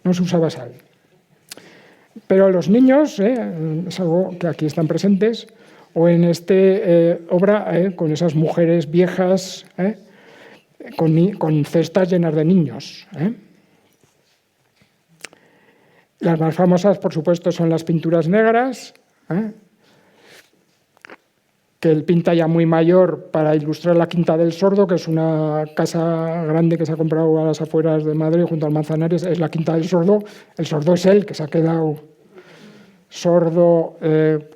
no se usaba sal. Pero los niños, es algo que aquí están presentes, o en esta obra, con esas mujeres viejas, con cestas llenas de niños. Las más famosas, por supuesto, son las pinturas negras, que él pinta ya muy mayor para ilustrar la Quinta del Sordo, que es una casa grande que se ha comprado a las afueras de Madrid, junto al Manzanares. Es la Quinta del Sordo. El sordo es él, que se ha quedado sordo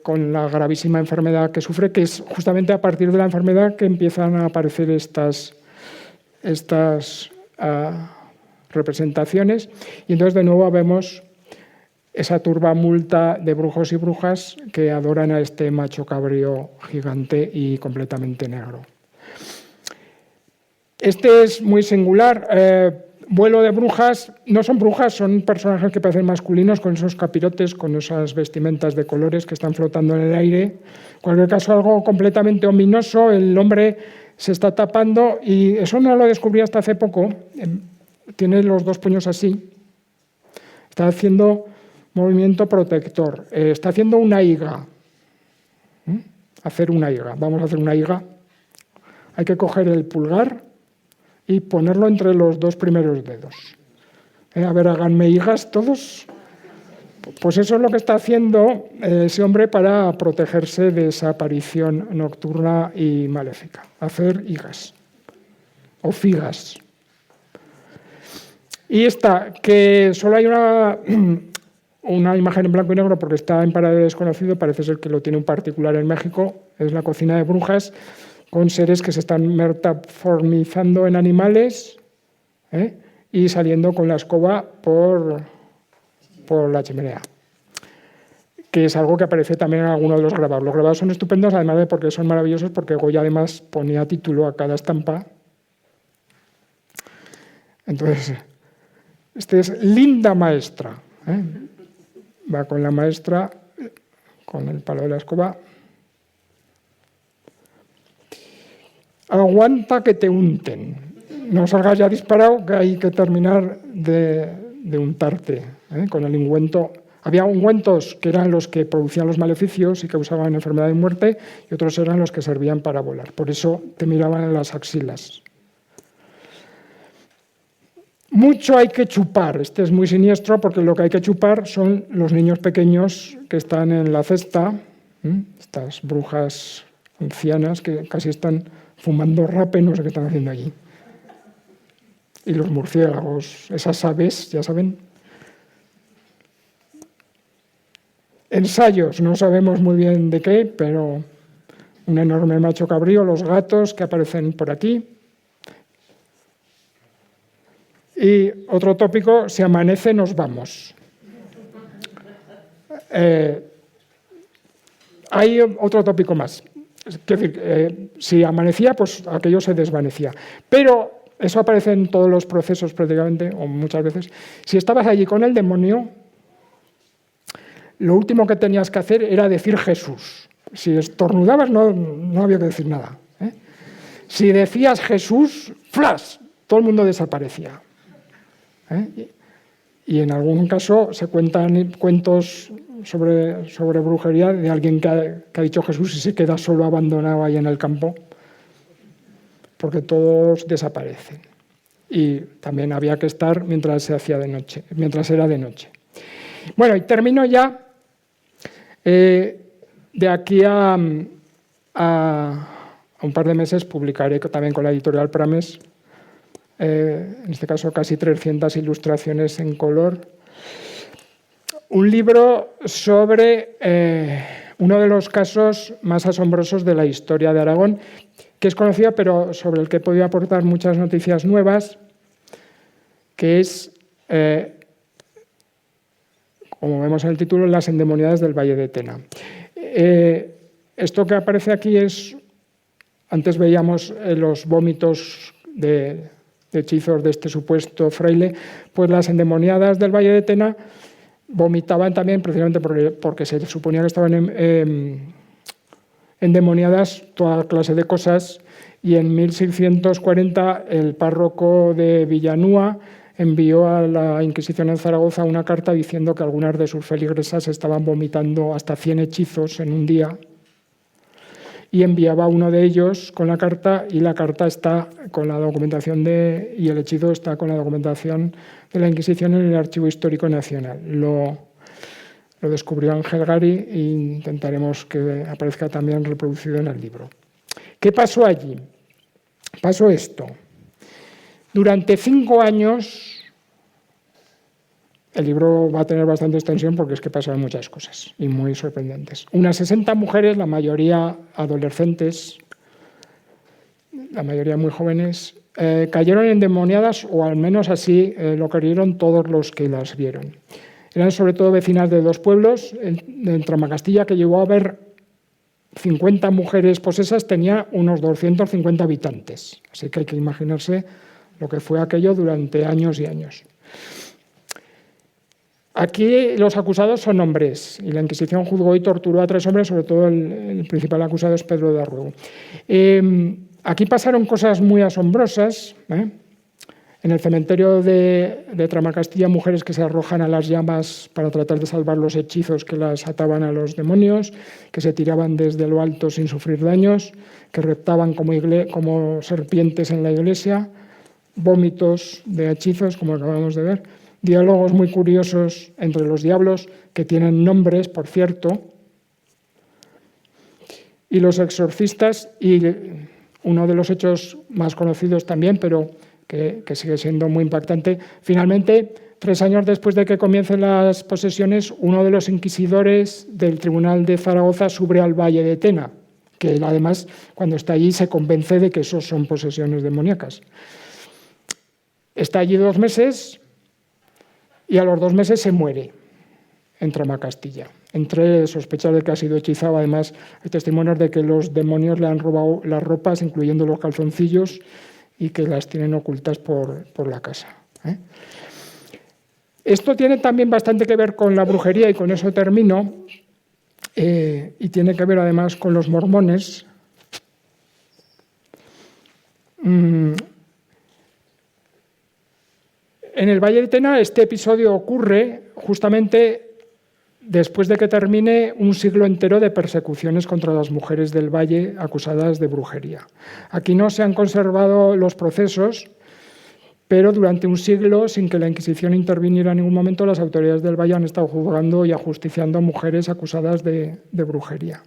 con la gravísima enfermedad que sufre, que es justamente a partir de la enfermedad que empiezan a aparecer estas representaciones. Y entonces de nuevo vemos esa turbamulta de brujos y brujas que adoran a este macho cabrío gigante y completamente negro. Este es muy singular. Vuelo de brujas, no son brujas, son personajes que parecen masculinos con esos capirotes, con esas vestimentas de colores que están flotando en el aire. En cualquier caso, algo completamente ominoso, el hombre se está tapando y eso no lo descubrí hasta hace poco. Tiene los dos puños así, está haciendo movimiento protector, está haciendo una higa. Hacer una higa, vamos a hacer una higa. Hay que coger el pulgar y ponerlo entre los dos primeros dedos. A ver, háganme higas todos. Pues eso es lo que está haciendo ese hombre para protegerse de esa aparición nocturna y maléfica. Hacer higas o figas. Y esta, que solo hay una imagen en blanco y negro porque está en paradero desconocido, parece ser que lo tiene un particular en México, es la cocina de brujas, con seres que se están metamorfizando en animales y saliendo con la escoba por la chimenea, que es algo que aparece también en alguno de los grabados. Los grabados son estupendos, además de porque son maravillosos, porque Goya además ponía título a cada estampa. Entonces, este es Linda Maestra. Va con la maestra, con el palo de la escoba. Aguanta que te unten. No salgas ya disparado, que hay que terminar de untarte con el ungüento. Había ungüentos que eran los que producían los maleficios y causaban enfermedad y muerte, y otros eran los que servían para volar. Por eso te miraban en las axilas. Mucho hay que chupar. Este es muy siniestro porque lo que hay que chupar son los niños pequeños que están en la cesta, estas brujas ancianas que casi están fumando rape, no sé qué están haciendo allí. Y los murciélagos, esas aves, ya saben. Ensayos, no sabemos muy bien de qué, pero un enorme macho cabrío, los gatos que aparecen por aquí. Y otro tópico, si amanece nos vamos. Hay otro tópico más. Es decir, si amanecía, pues aquello se desvanecía. Pero eso aparece en todos los procesos prácticamente, o muchas veces. Si estabas allí con el demonio, lo último que tenías que hacer era decir Jesús. Si estornudabas no había que decir nada. Si decías Jesús, ¡flash!, todo el mundo desaparecía. Y en algún caso se cuentan cuentos sobre brujería de alguien que ha dicho Jesús y se queda solo abandonado ahí en el campo, porque todos desaparecen. Y también había que estar mientras se hacía de noche, mientras era de noche. Bueno, y termino ya. De aquí a un par de meses publicaré también con la editorial Prames, en este caso casi 300 ilustraciones en color, un libro sobre uno de los casos más asombrosos de la historia de Aragón, que es conocido, pero sobre el que he podido aportar muchas noticias nuevas, que es, como vemos en el título, las endemoniadas del Valle de Tena. Esto que aparece aquí es, antes veíamos los vómitos de hechizos de este supuesto fraile, pues las endemoniadas del Valle de Tena vomitaban también precisamente porque se suponía que estaban endemoniadas toda clase de cosas, y en 1640 el párroco de Villanúa envió a la Inquisición en Zaragoza una carta diciendo que algunas de sus feligresas estaban vomitando hasta 100 hechizos en un día, y enviaba a uno de ellos con la carta, y la carta está con la documentación y el hechizo está con la documentación de la Inquisición en el Archivo Histórico Nacional. Lo descubrió Ángel Gari e intentaremos que aparezca también reproducido en el libro. ¿Qué pasó allí? Pasó esto. Durante 5 años, el libro va a tener bastante extensión porque es que pasaron muchas cosas y muy sorprendentes. Unas 60 mujeres, la mayoría adolescentes, la mayoría muy jóvenes, cayeron endemoniadas, o al menos así lo creyeron todos los que las vieron. Eran sobre todo vecinas de 2 pueblos. En Tramacastilla, que llegó a haber 50 mujeres posesas, tenía unos 250 habitantes. Así que hay que imaginarse lo que fue aquello durante años y años. Aquí los acusados son hombres y la Inquisición juzgó y torturó a 3 hombres, sobre todo el principal acusado es Pedro de Arruego. Aquí pasaron cosas muy asombrosas. En el cementerio de Tramacastilla, mujeres que se arrojan a las llamas para tratar de salvar los hechizos que las ataban a los demonios, que se tiraban desde lo alto sin sufrir daños, que reptaban como serpientes en la iglesia, vómitos de hechizos, como acabamos de ver, diálogos muy curiosos entre los diablos, que tienen nombres, por cierto, y los exorcistas, y uno de los hechos más conocidos también, pero que sigue siendo muy impactante. Finalmente, 3 años después de que comiencen las posesiones, uno de los inquisidores del Tribunal de Zaragoza sube al Valle de Tena, que él, además, cuando está allí, se convence de que esos son posesiones demoníacas. Está allí 2 meses y a los 2 meses se muere en Tramacastilla. Entre sospechas de que ha sido hechizado, además, hay testimonios de que los demonios le han robado las ropas, incluyendo los calzoncillos, y que las tienen ocultas por la casa. Esto tiene también bastante que ver con la brujería, y con eso termino, y tiene que ver además con los mormones. En el Valle de Tena este episodio ocurre justamente después de que termine un siglo entero de persecuciones contra las mujeres del Valle acusadas de brujería. Aquí no se han conservado los procesos, pero durante un siglo, sin que la Inquisición interviniera en ningún momento, las autoridades del Valle han estado juzgando y ajusticiando a mujeres acusadas de brujería.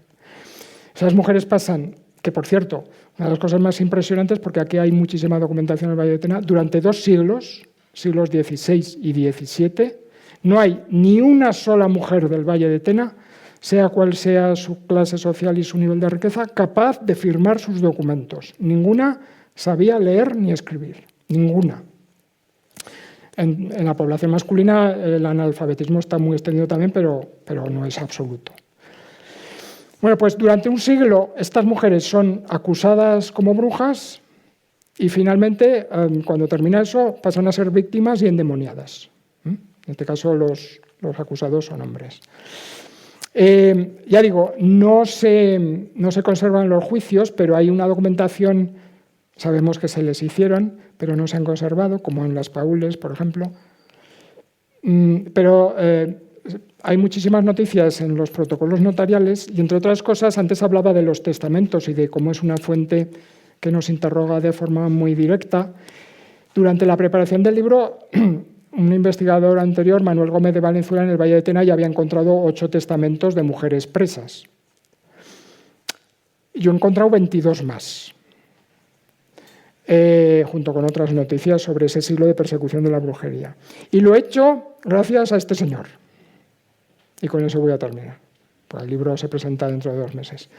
Esas mujeres pasan, que por cierto, una de las cosas más impresionantes, porque aquí hay muchísima documentación en el Valle de Tena, durante 2 siglos, siglos XVI y XVII, no hay ni una sola mujer del Valle de Tena, sea cual sea su clase social y su nivel de riqueza, capaz de firmar sus documentos. Ninguna sabía leer ni escribir, ninguna. En la población masculina el analfabetismo está muy extendido también, pero no es absoluto. Bueno, pues durante un siglo estas mujeres son acusadas como brujas y finalmente, cuando termina eso, pasan a ser víctimas y endemoniadas. En este caso los acusados son hombres. Ya digo, no se conservan los juicios, pero hay una documentación, sabemos que se les hicieron, pero no se han conservado, como en las paules, por ejemplo. Pero hay muchísimas noticias en los protocolos notariales y, entre otras cosas, antes hablaba de los testamentos y de cómo es una fuente que nos interroga de forma muy directa. Durante la preparación del libro, un investigador anterior, Manuel Gómez de Valenzuela, en el Valle de Tena, ya había encontrado 8 testamentos de mujeres presas. Yo he encontrado 22 más, junto con otras noticias sobre ese siglo de persecución de la brujería. Y lo he hecho gracias a este señor. Y con eso voy a terminar, pues el libro se presenta dentro de 2 meses.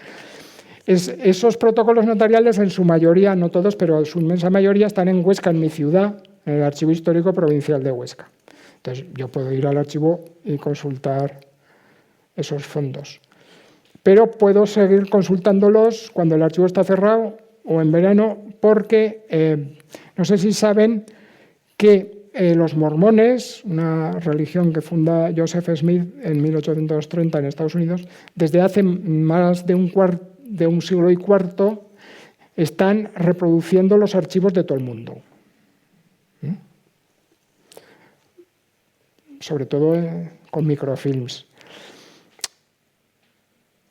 Esos protocolos notariales, en su mayoría, no todos, pero su inmensa mayoría, están en Huesca, en mi ciudad, en el Archivo Histórico Provincial de Huesca. Entonces, yo puedo ir al archivo y consultar esos fondos. Pero puedo seguir consultándolos cuando el archivo está cerrado o en verano, porque no sé si saben que los mormones, una religión que funda Joseph Smith en 1830 en Estados Unidos, desde hace más de un siglo y cuarto, están reproduciendo los archivos de todo el mundo. Sobre todo con microfilms.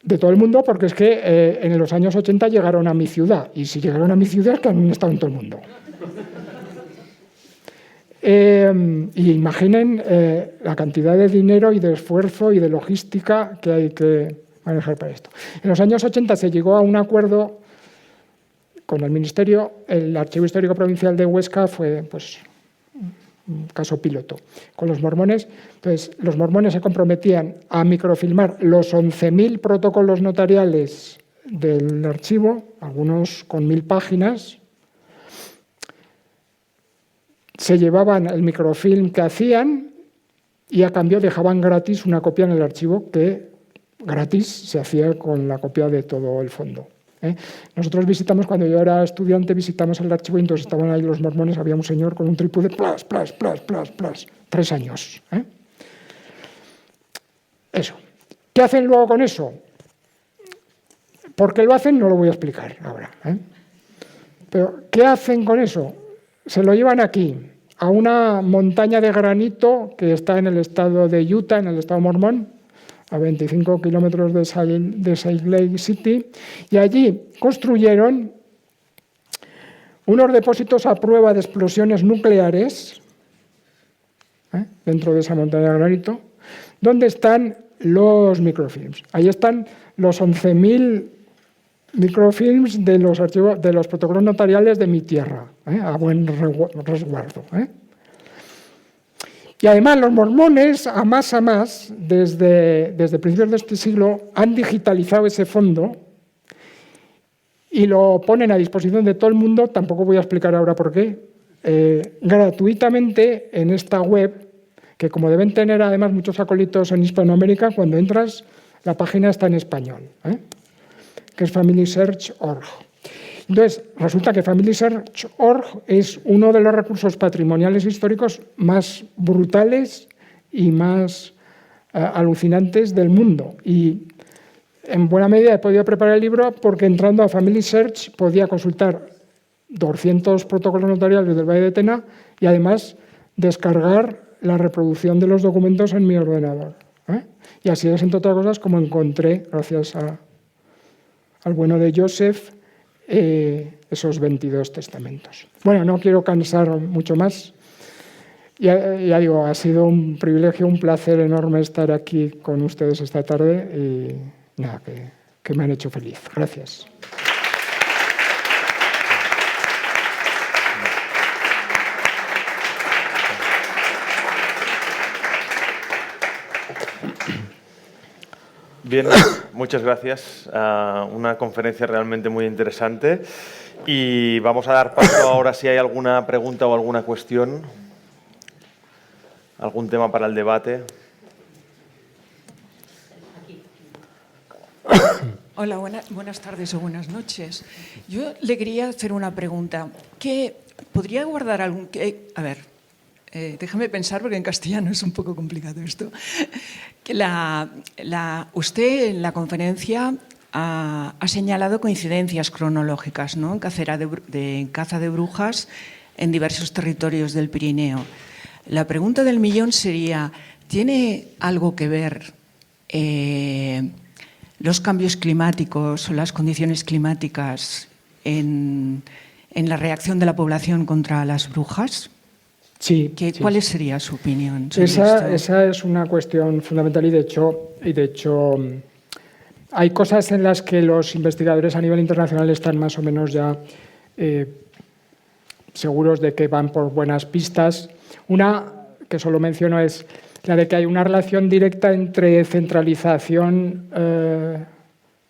De todo el mundo, porque es que en los años 80 llegaron a mi ciudad, y si llegaron a mi ciudad es que han estado en todo el mundo. Y imaginen la cantidad de dinero y de esfuerzo y de logística que hay que manejar para esto. En los años 80 se llegó a un acuerdo con el Ministerio. El Archivo Histórico Provincial de Huesca fue un caso piloto con los mormones. Entonces, los mormones se comprometían a microfilmar los 11.000 protocolos notariales del archivo, algunos con 1.000 páginas. Se llevaban el microfilm que hacían y a cambio dejaban gratis una copia en el archivo que gratis se hacía con la copia de todo el fondo. Nosotros visitamos, cuando yo era estudiante, visitamos el archivo y entonces estaban ahí los mormones, había un señor con un trípode, plas, 3 años. Eso. ¿Qué hacen luego con eso? ¿Por qué lo hacen? No lo voy a explicar ahora. Pero, ¿qué hacen con eso? Se lo llevan aquí, a una montaña de granito que está en el estado de Utah, en el estado mormón, a 25 kilómetros de Salt Lake City, y allí construyeron unos depósitos a prueba de explosiones nucleares, dentro de esa montaña de granito, donde están los microfilms. Ahí están los 11.000 microfilms de los archivos, de los protocolos notariales de mi tierra, a buen resguardo. Y además los mormones, a más, desde principios de este siglo, han digitalizado ese fondo y lo ponen a disposición de todo el mundo, tampoco voy a explicar ahora por qué, gratuitamente en esta web, que como deben tener además muchos acólitos en Hispanoamérica, cuando entras la página está en español, que es FamilySearch.org. Entonces, resulta que FamilySearch.org es uno de los recursos patrimoniales históricos más brutales y más alucinantes del mundo. Y en buena medida he podido preparar el libro porque entrando a FamilySearch podía consultar 200 protocolos notariales del Valle de Tena y además descargar la reproducción de los documentos en mi ordenador. Y así es, entre otras cosas, como encontré, gracias al bueno de Joseph, esos 22 testamentos. Bueno, no quiero cansar mucho más. Ya digo, ha sido un privilegio, un placer enorme estar aquí con ustedes esta tarde y nada, que me han hecho feliz. Gracias. Bien, muchas gracias. Una conferencia realmente muy interesante. Y vamos a dar paso ahora si hay alguna pregunta o alguna cuestión, algún tema para el debate. Hola, buenas tardes o buenas noches. Yo le quería hacer una pregunta. ¿Qué podría guardar algún... A ver, déjame pensar porque en castellano es un poco complicado esto. Que usted en la conferencia ha señalado coincidencias cronológicas, ¿no? En caza de brujas en diversos territorios del Pirineo. La pregunta del millón sería, ¿tiene algo que ver los cambios climáticos o las condiciones climáticas en la reacción de la población contra las brujas? Sí. ¿Cuál sería su opinión? Esa es una cuestión fundamental y de hecho hay cosas en las que los investigadores a nivel internacional están más o menos ya seguros de que van por buenas pistas. Una que solo menciono es la de que hay una relación directa entre centralización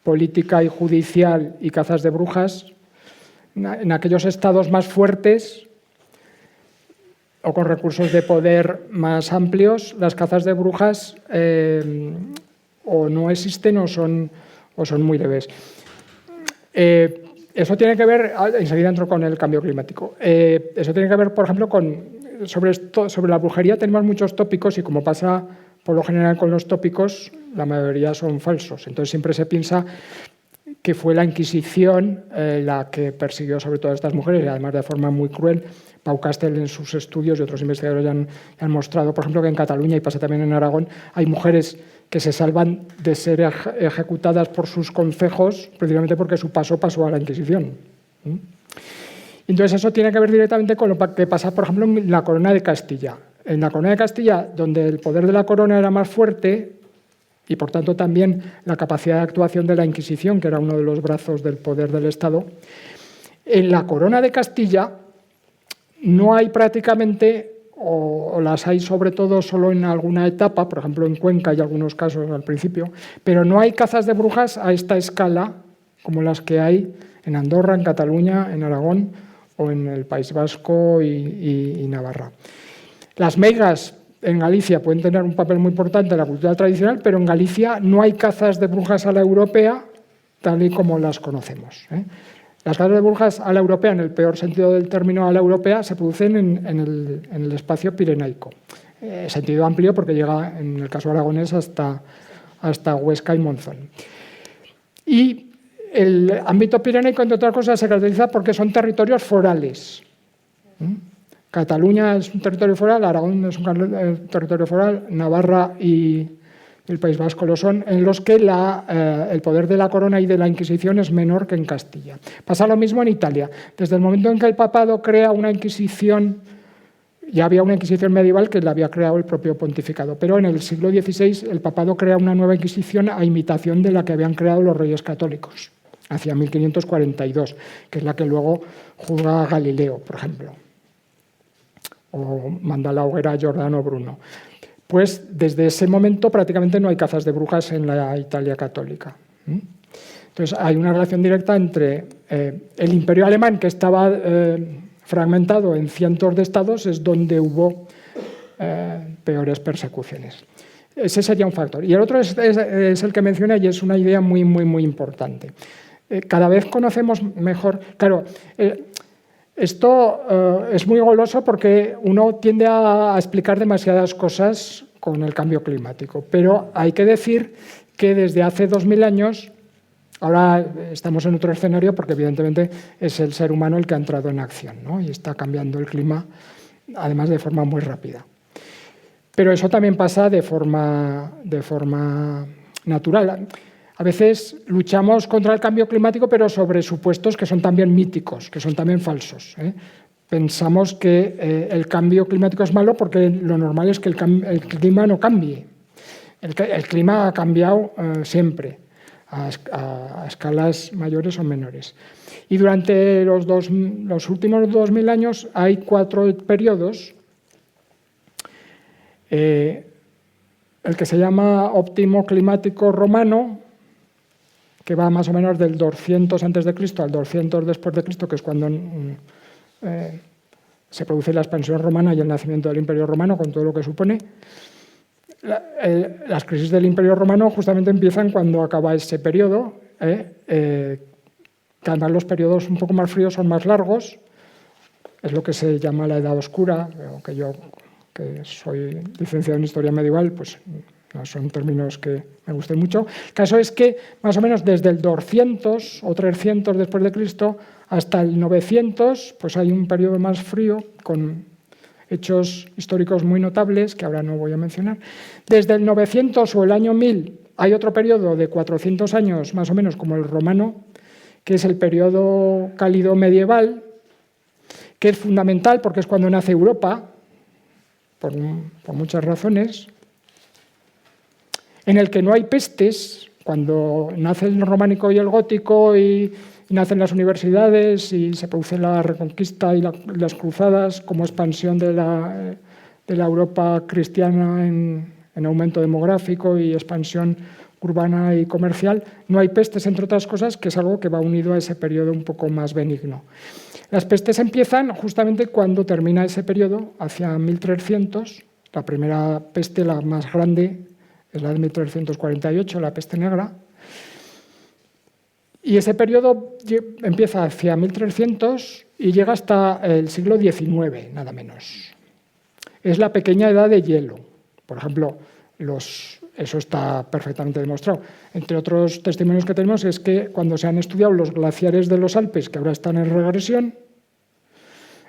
política y judicial y cazas de brujas. En aquellos estados más fuertes o con recursos de poder más amplios, las cazas de brujas o no existen o son muy leves. Eso tiene que ver, enseguida entro con el cambio climático, eso tiene que ver, por ejemplo, sobre la brujería tenemos muchos tópicos y como pasa por lo general con los tópicos, la mayoría son falsos. Entonces siempre se piensa que fue la Inquisición la que persiguió sobre todo a estas mujeres y además de forma muy cruel. Pau Castel en sus estudios y otros investigadores ya han mostrado, por ejemplo, que en Cataluña y pasa también en Aragón, hay mujeres que se salvan de ser ejecutadas por sus concejos precisamente porque su paso pasó a la Inquisición. Entonces eso tiene que ver directamente con lo que pasa, por ejemplo, en la Corona de Castilla. En la Corona de Castilla, donde el poder de la corona era más fuerte y por tanto también la capacidad de actuación de la Inquisición, que era uno de los brazos del poder del Estado, en la Corona de Castilla no hay prácticamente, o las hay sobre todo solo en alguna etapa, por ejemplo en Cuenca hay algunos casos al principio, pero no hay cazas de brujas a esta escala como las que hay en Andorra, en Cataluña, en Aragón o en el País Vasco y Navarra. Las meigas en Galicia pueden tener un papel muy importante en la cultura tradicional, pero en Galicia no hay cazas de brujas a la europea tal y como las conocemos. Las casas de Brujas a la europea, en el peor sentido del término a la europea, se producen en el espacio pirenaico. Sentido amplio porque llega, en el caso aragonés, hasta Huesca y Monzón. Y el ámbito pirenaico, entre otras cosas, se caracteriza porque son territorios forales. Cataluña es un territorio foral, Aragón es un territorio foral, Navarra y el País Vasco lo son, en los que el poder de la corona y de la Inquisición es menor que en Castilla. Pasa lo mismo en Italia. Desde el momento en que el papado crea una Inquisición, ya había una Inquisición medieval que la había creado el propio pontificado, pero en el siglo XVI el papado crea una nueva Inquisición a imitación de la que habían creado los reyes católicos, hacia 1542, que es la que luego juzga a Galileo, por ejemplo, o manda a la hoguera a Giordano Bruno. Pues desde ese momento prácticamente no hay cazas de brujas en la Italia católica. Entonces hay una relación directa entre el Imperio alemán, que estaba fragmentado en cientos de estados, es donde hubo peores persecuciones. Ese sería un factor. Y el otro es el que mencioné y es una idea muy, muy, muy importante. Cada vez conocemos mejor... Claro, esto es muy goloso porque uno tiende a explicar demasiadas cosas con el cambio climático, pero hay que decir que desde hace 2000 años, ahora estamos en otro escenario porque evidentemente es el ser humano el que ha entrado en acción, ¿no? Y está cambiando el clima, además de forma muy rápida. Pero eso también pasa de forma natural. A veces luchamos contra el cambio climático, pero sobre supuestos que son también míticos, que son también falsos. Pensamos que el cambio climático es malo porque lo normal es que el clima no cambie. El clima ha cambiado siempre, a escalas mayores o menores. Y durante los últimos 2000 años hay 4 periodos. El que se llama óptimo climático romano, que va más o menos del 200 a.C. al 200 después de Cristo, que es cuando se produce la expansión romana y el nacimiento del Imperio Romano, con todo lo que supone. Las crisis del Imperio Romano justamente empiezan cuando acaba ese periodo, que además los periodos un poco más fríos son más largos, es lo que se llama la Edad Oscura, aunque yo, que soy licenciado en Historia Medieval, pues no son términos que me gusten mucho. El caso es que más o menos desde el 200 o 300 después de Cristo hasta el 900, pues hay un periodo más frío con hechos históricos muy notables que ahora no voy a mencionar. Desde el 900 o el año 1000 hay otro periodo de 400 años más o menos como el romano, que es el periodo cálido medieval, que es fundamental porque es cuando nace Europa, por muchas razones, en el que no hay pestes, cuando nace el románico y el gótico y nacen las universidades y se produce la reconquista y las cruzadas como expansión de la Europa cristiana en aumento demográfico y expansión urbana y comercial, no hay pestes, entre otras cosas, que es algo que va unido a ese periodo un poco más benigno. Las pestes empiezan justamente cuando termina ese periodo, hacia 1300, la primera peste, la más grande, es la de 1348, la peste negra, y ese periodo empieza hacia 1300 y llega hasta el siglo XIX, nada menos. Es la pequeña edad de hielo. Por ejemplo, eso está perfectamente demostrado. Entre otros testimonios que tenemos es que cuando se han estudiado los glaciares de los Alpes, que ahora están en regresión,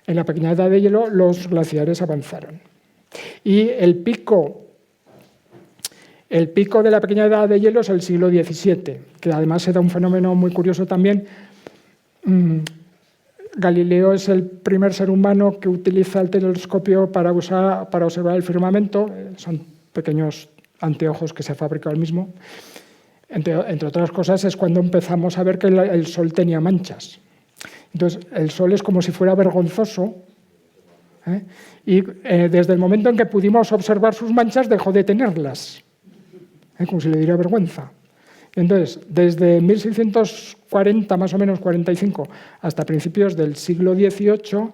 en la pequeña edad de hielo los glaciares avanzaron. Y el pico de la pequeña edad de hielo es el siglo XVII, que además se da un fenómeno muy curioso también. Galileo es el primer ser humano que utiliza el telescopio para observar el firmamento. Son pequeños anteojos que se ha fabricado él mismo. Entre otras cosas, es cuando empezamos a ver que el Sol tenía manchas. Entonces, el Sol es como si fuera vergonzoso, y desde el momento en que pudimos observar sus manchas, dejó de tenerlas, como si le diera vergüenza. Entonces, desde 1640, más o menos 45, hasta principios del siglo XVIII,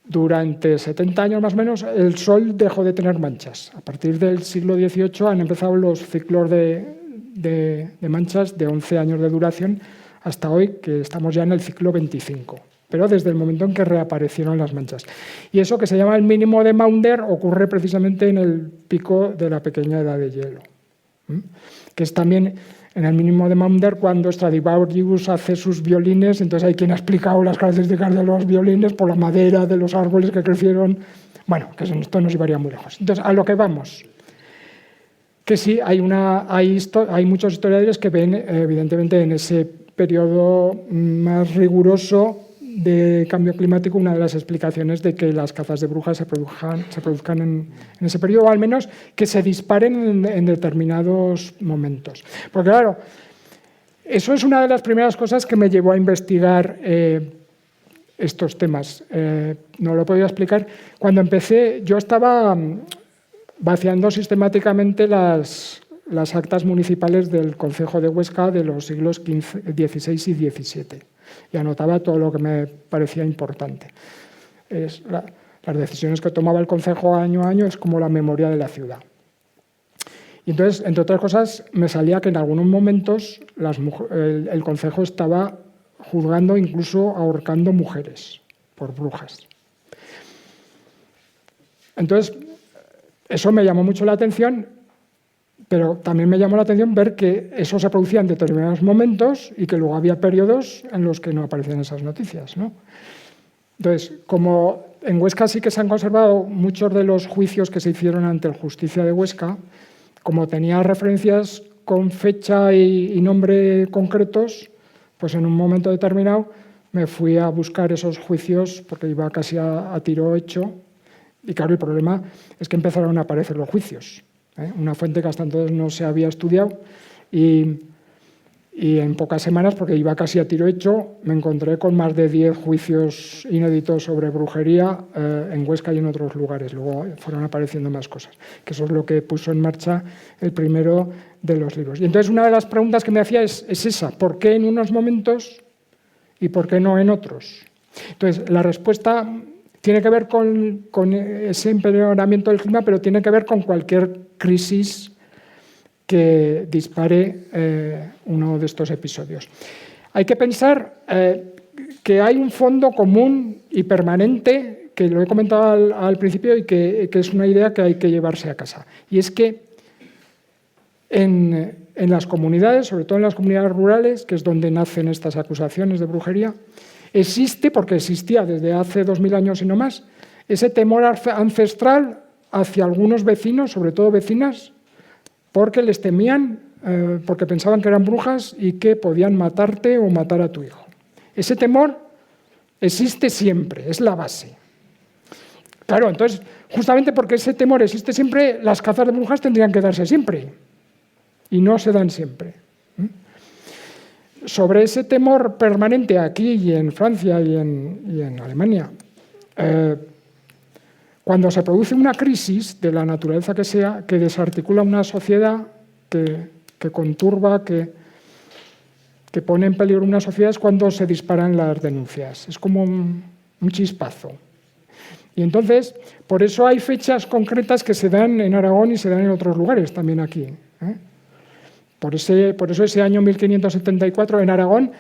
durante 70 años más o menos, el Sol dejó de tener manchas. A partir del siglo XVIII han empezado los ciclos de de manchas de 11 años de duración hasta hoy, que estamos ya en el ciclo 25, pero desde el momento en que reaparecieron las manchas. Y eso, que se llama el mínimo de Maunder, ocurre precisamente en el pico de la pequeña edad de hielo, que es también en el mínimo de Maunder cuando Stradivarius hace sus violines. Entonces hay quien ha explicado las características de los violines por la madera de los árboles que crecieron. Bueno, que esto nos llevaría muy lejos. Entonces, a lo que vamos. Que sí, hay muchos historiadores que ven, evidentemente, en ese periodo más riguroso de cambio climático, una de las explicaciones de que las cazas de brujas se produzcan en ese periodo, o al menos que se disparen en determinados momentos. Porque claro, eso es una de las primeras cosas que me llevó a investigar estos temas. No lo he podido explicar. Cuando empecé, yo estaba vaciando sistemáticamente las actas municipales del Concejo de Huesca de los siglos XVI y XVII. Y anotaba todo lo que me parecía importante. Las decisiones que tomaba el Concejo año a año es como la memoria de la ciudad. Y entonces, entre otras cosas, me salía que en algunos momentos el Concejo estaba juzgando, incluso ahorcando mujeres por brujas. Entonces, eso me llamó mucho la atención, pero también me llamó la atención ver que eso se producía en determinados momentos y que luego había periodos en los que no aparecían esas noticias, ¿no? Entonces, como en Huesca sí que se han conservado muchos de los juicios que se hicieron ante el Justicia de Huesca, como tenía referencias con fecha y nombre concretos, pues en un momento determinado me fui a buscar esos juicios porque iba casi a tiro hecho. Y claro, el problema es que empezaron a aparecer los juicios. Una fuente que hasta entonces no se había estudiado y en pocas semanas, porque iba casi a tiro hecho, me encontré con más de 10 juicios inéditos sobre brujería en Huesca y en otros lugares. Luego fueron apareciendo más cosas, que eso es lo que puso en marcha el primero de los libros. Y entonces una de las preguntas que me hacía es esa: ¿por qué en unos momentos y por qué no en otros? Entonces, la respuesta tiene que ver con ese empeoramiento del clima, pero tiene que ver con cualquier crisis que dispare uno de estos episodios. Hay que pensar que hay un fondo común y permanente, que lo he comentado al principio y que es una idea que hay que llevarse a casa. Y es que en las comunidades, sobre todo en las comunidades rurales, que es donde nacen estas acusaciones de brujería, existe, porque existía desde hace 2000 años y no más, ese temor ancestral hacia algunos vecinos, sobre todo vecinas, porque les temían, porque pensaban que eran brujas y que podían matarte o matar a tu hijo. Ese temor existe siempre, es la base. Claro, entonces, justamente porque ese temor existe siempre, las cazas de brujas tendrían que darse siempre, y no se dan siempre. Sobre ese temor permanente aquí y en Francia y en Alemania, cuando se produce una crisis de la naturaleza que sea, que desarticula una sociedad, que conturba, que pone en peligro una sociedad, es cuando se disparan las denuncias. Es como un chispazo. Y entonces, por eso hay fechas concretas que se dan en Aragón y se dan en otros lugares también aquí. Por eso ese año 1574 en Aragón,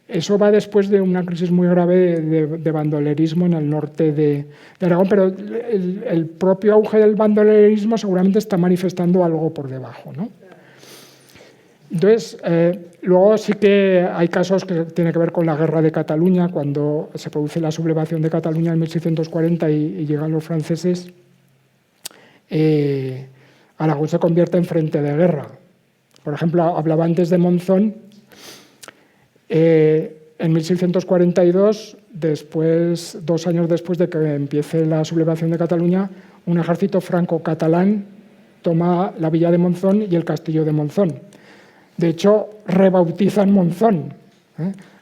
eso va después de una crisis muy grave de bandolerismo en el norte de Aragón, pero el propio auge del bandolerismo seguramente está manifestando algo por debajo, ¿no? Entonces, luego sí que hay casos que tienen que ver con la guerra de Cataluña, cuando se produce la sublevación de Cataluña en 1640 y llegan los franceses. Aragón se convierte en frente de guerra. Por ejemplo, hablaba antes de Monzón. En 1642, 2 años después de que empiece la sublevación de Cataluña, un ejército franco-catalán toma la villa de Monzón y el castillo de Monzón. De hecho, rebautizan Monzón.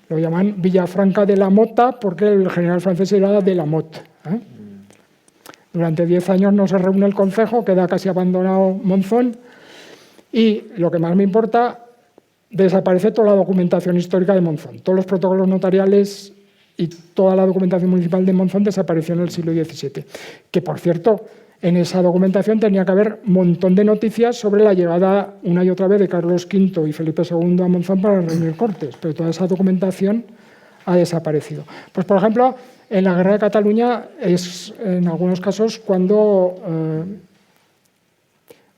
Lo llaman Villafranca de la Mota porque el general francés era de la Motte. Durante 10 años no se reúne el concejo, queda casi abandonado Monzón. Y lo que más me importa, desaparece toda la documentación histórica de Monzón. Todos los protocolos notariales y toda la documentación municipal de Monzón desapareció en el siglo XVII. Que, por cierto, en esa documentación tenía que haber un montón de noticias sobre la llegada una y otra vez de Carlos V y Felipe II a Monzón para reunir cortes, pero toda esa documentación ha desaparecido. Pues, por ejemplo, en la Guerra de Cataluña es, en algunos casos, cuando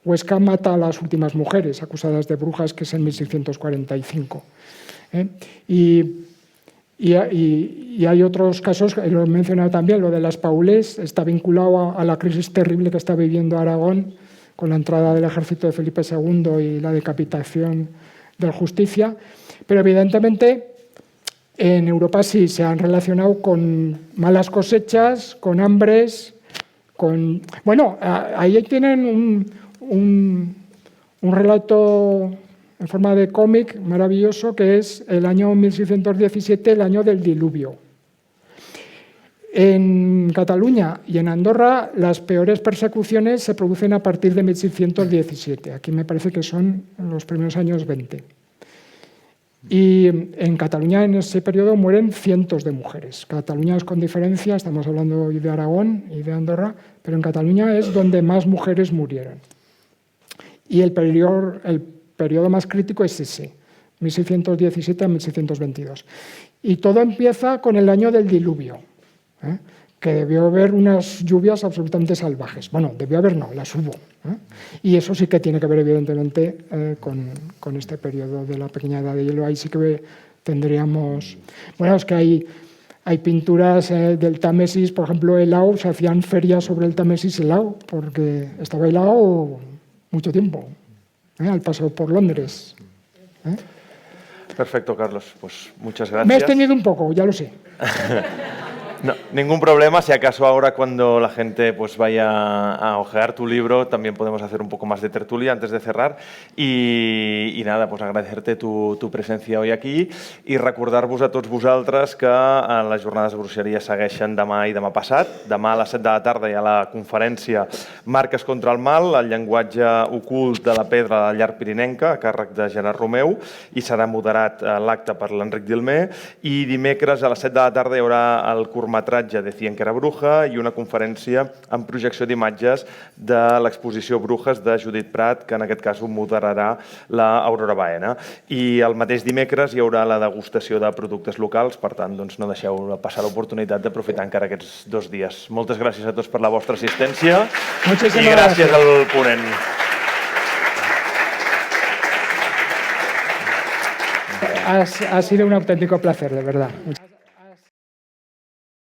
Huesca mata a las últimas mujeres acusadas de brujas, que es en 1645. Y hay otros casos, lo he mencionado también, lo de las Paulés, está vinculado a la crisis terrible que está viviendo Aragón con la entrada del ejército de Felipe II y la decapitación del Justicia. Pero evidentemente en Europa sí se han relacionado con malas cosechas, con hambres, con... Bueno, ahí tienen un relato en forma de cómic maravilloso, que es el año 1617, el año del diluvio. En Cataluña y en Andorra las peores persecuciones se producen a partir de 1617. Aquí me parece que son los primeros años 20. Y en Cataluña en ese periodo mueren cientos de mujeres. Cataluña es con diferencia, estamos hablando hoy de Aragón y de Andorra, pero en Cataluña es donde más mujeres murieron. Y el periodo más crítico es ese, 1617 a 1622. Y todo empieza con el año del diluvio, que debió haber unas lluvias absolutamente salvajes. Bueno, debió haber no, las hubo. Y eso sí que tiene que ver, evidentemente, con este periodo de la pequeña edad de hielo. Ahí sí que tendríamos... Bueno, es que hay pinturas del Támesis, por ejemplo, helado, se hacían ferias sobre el Támesis helado, porque estaba helado mucho tiempo. Al paso por Londres. Perfecto, Carlos. Pues muchas gracias. Me he extendido un poco, ya lo sé. No, ningún problema. Si acaso ahora cuando la gente pues vaya a ojear tu libro también podemos hacer un poco más de tertulia antes de cerrar. I nada, pues agradecerte tu presència avui aquí i recordar-vos a tots vosaltres que les jornades de bruixeria segueixen demà i demà passat. Demà a les 7 de la tarda hi ha la conferència Marques contra el mal, el llenguatge ocult de la pedra de la llar pirinenca, a càrrec de Gerard Romeu, i serà moderat l'acte per l'Enric Dilmé. I dimecres a les 7 de la tarda hi haurà el curtmetratge Decían que era bruja i una conferència amb projecció d'imatges de l'exposició Brujes de Judit Prat, que en aquest cas ho moderarà l'Aurora Baena. I el mateix dimecres hi haurà la degustació de productes locals, per tant, doncs no deixeu passar l'oportunitat d'aprofitar encara aquests 2 dies. Moltes gràcies a tots per la vostra assistència i gràcies al ponent. Ha sido un auténtico placer, de verdad.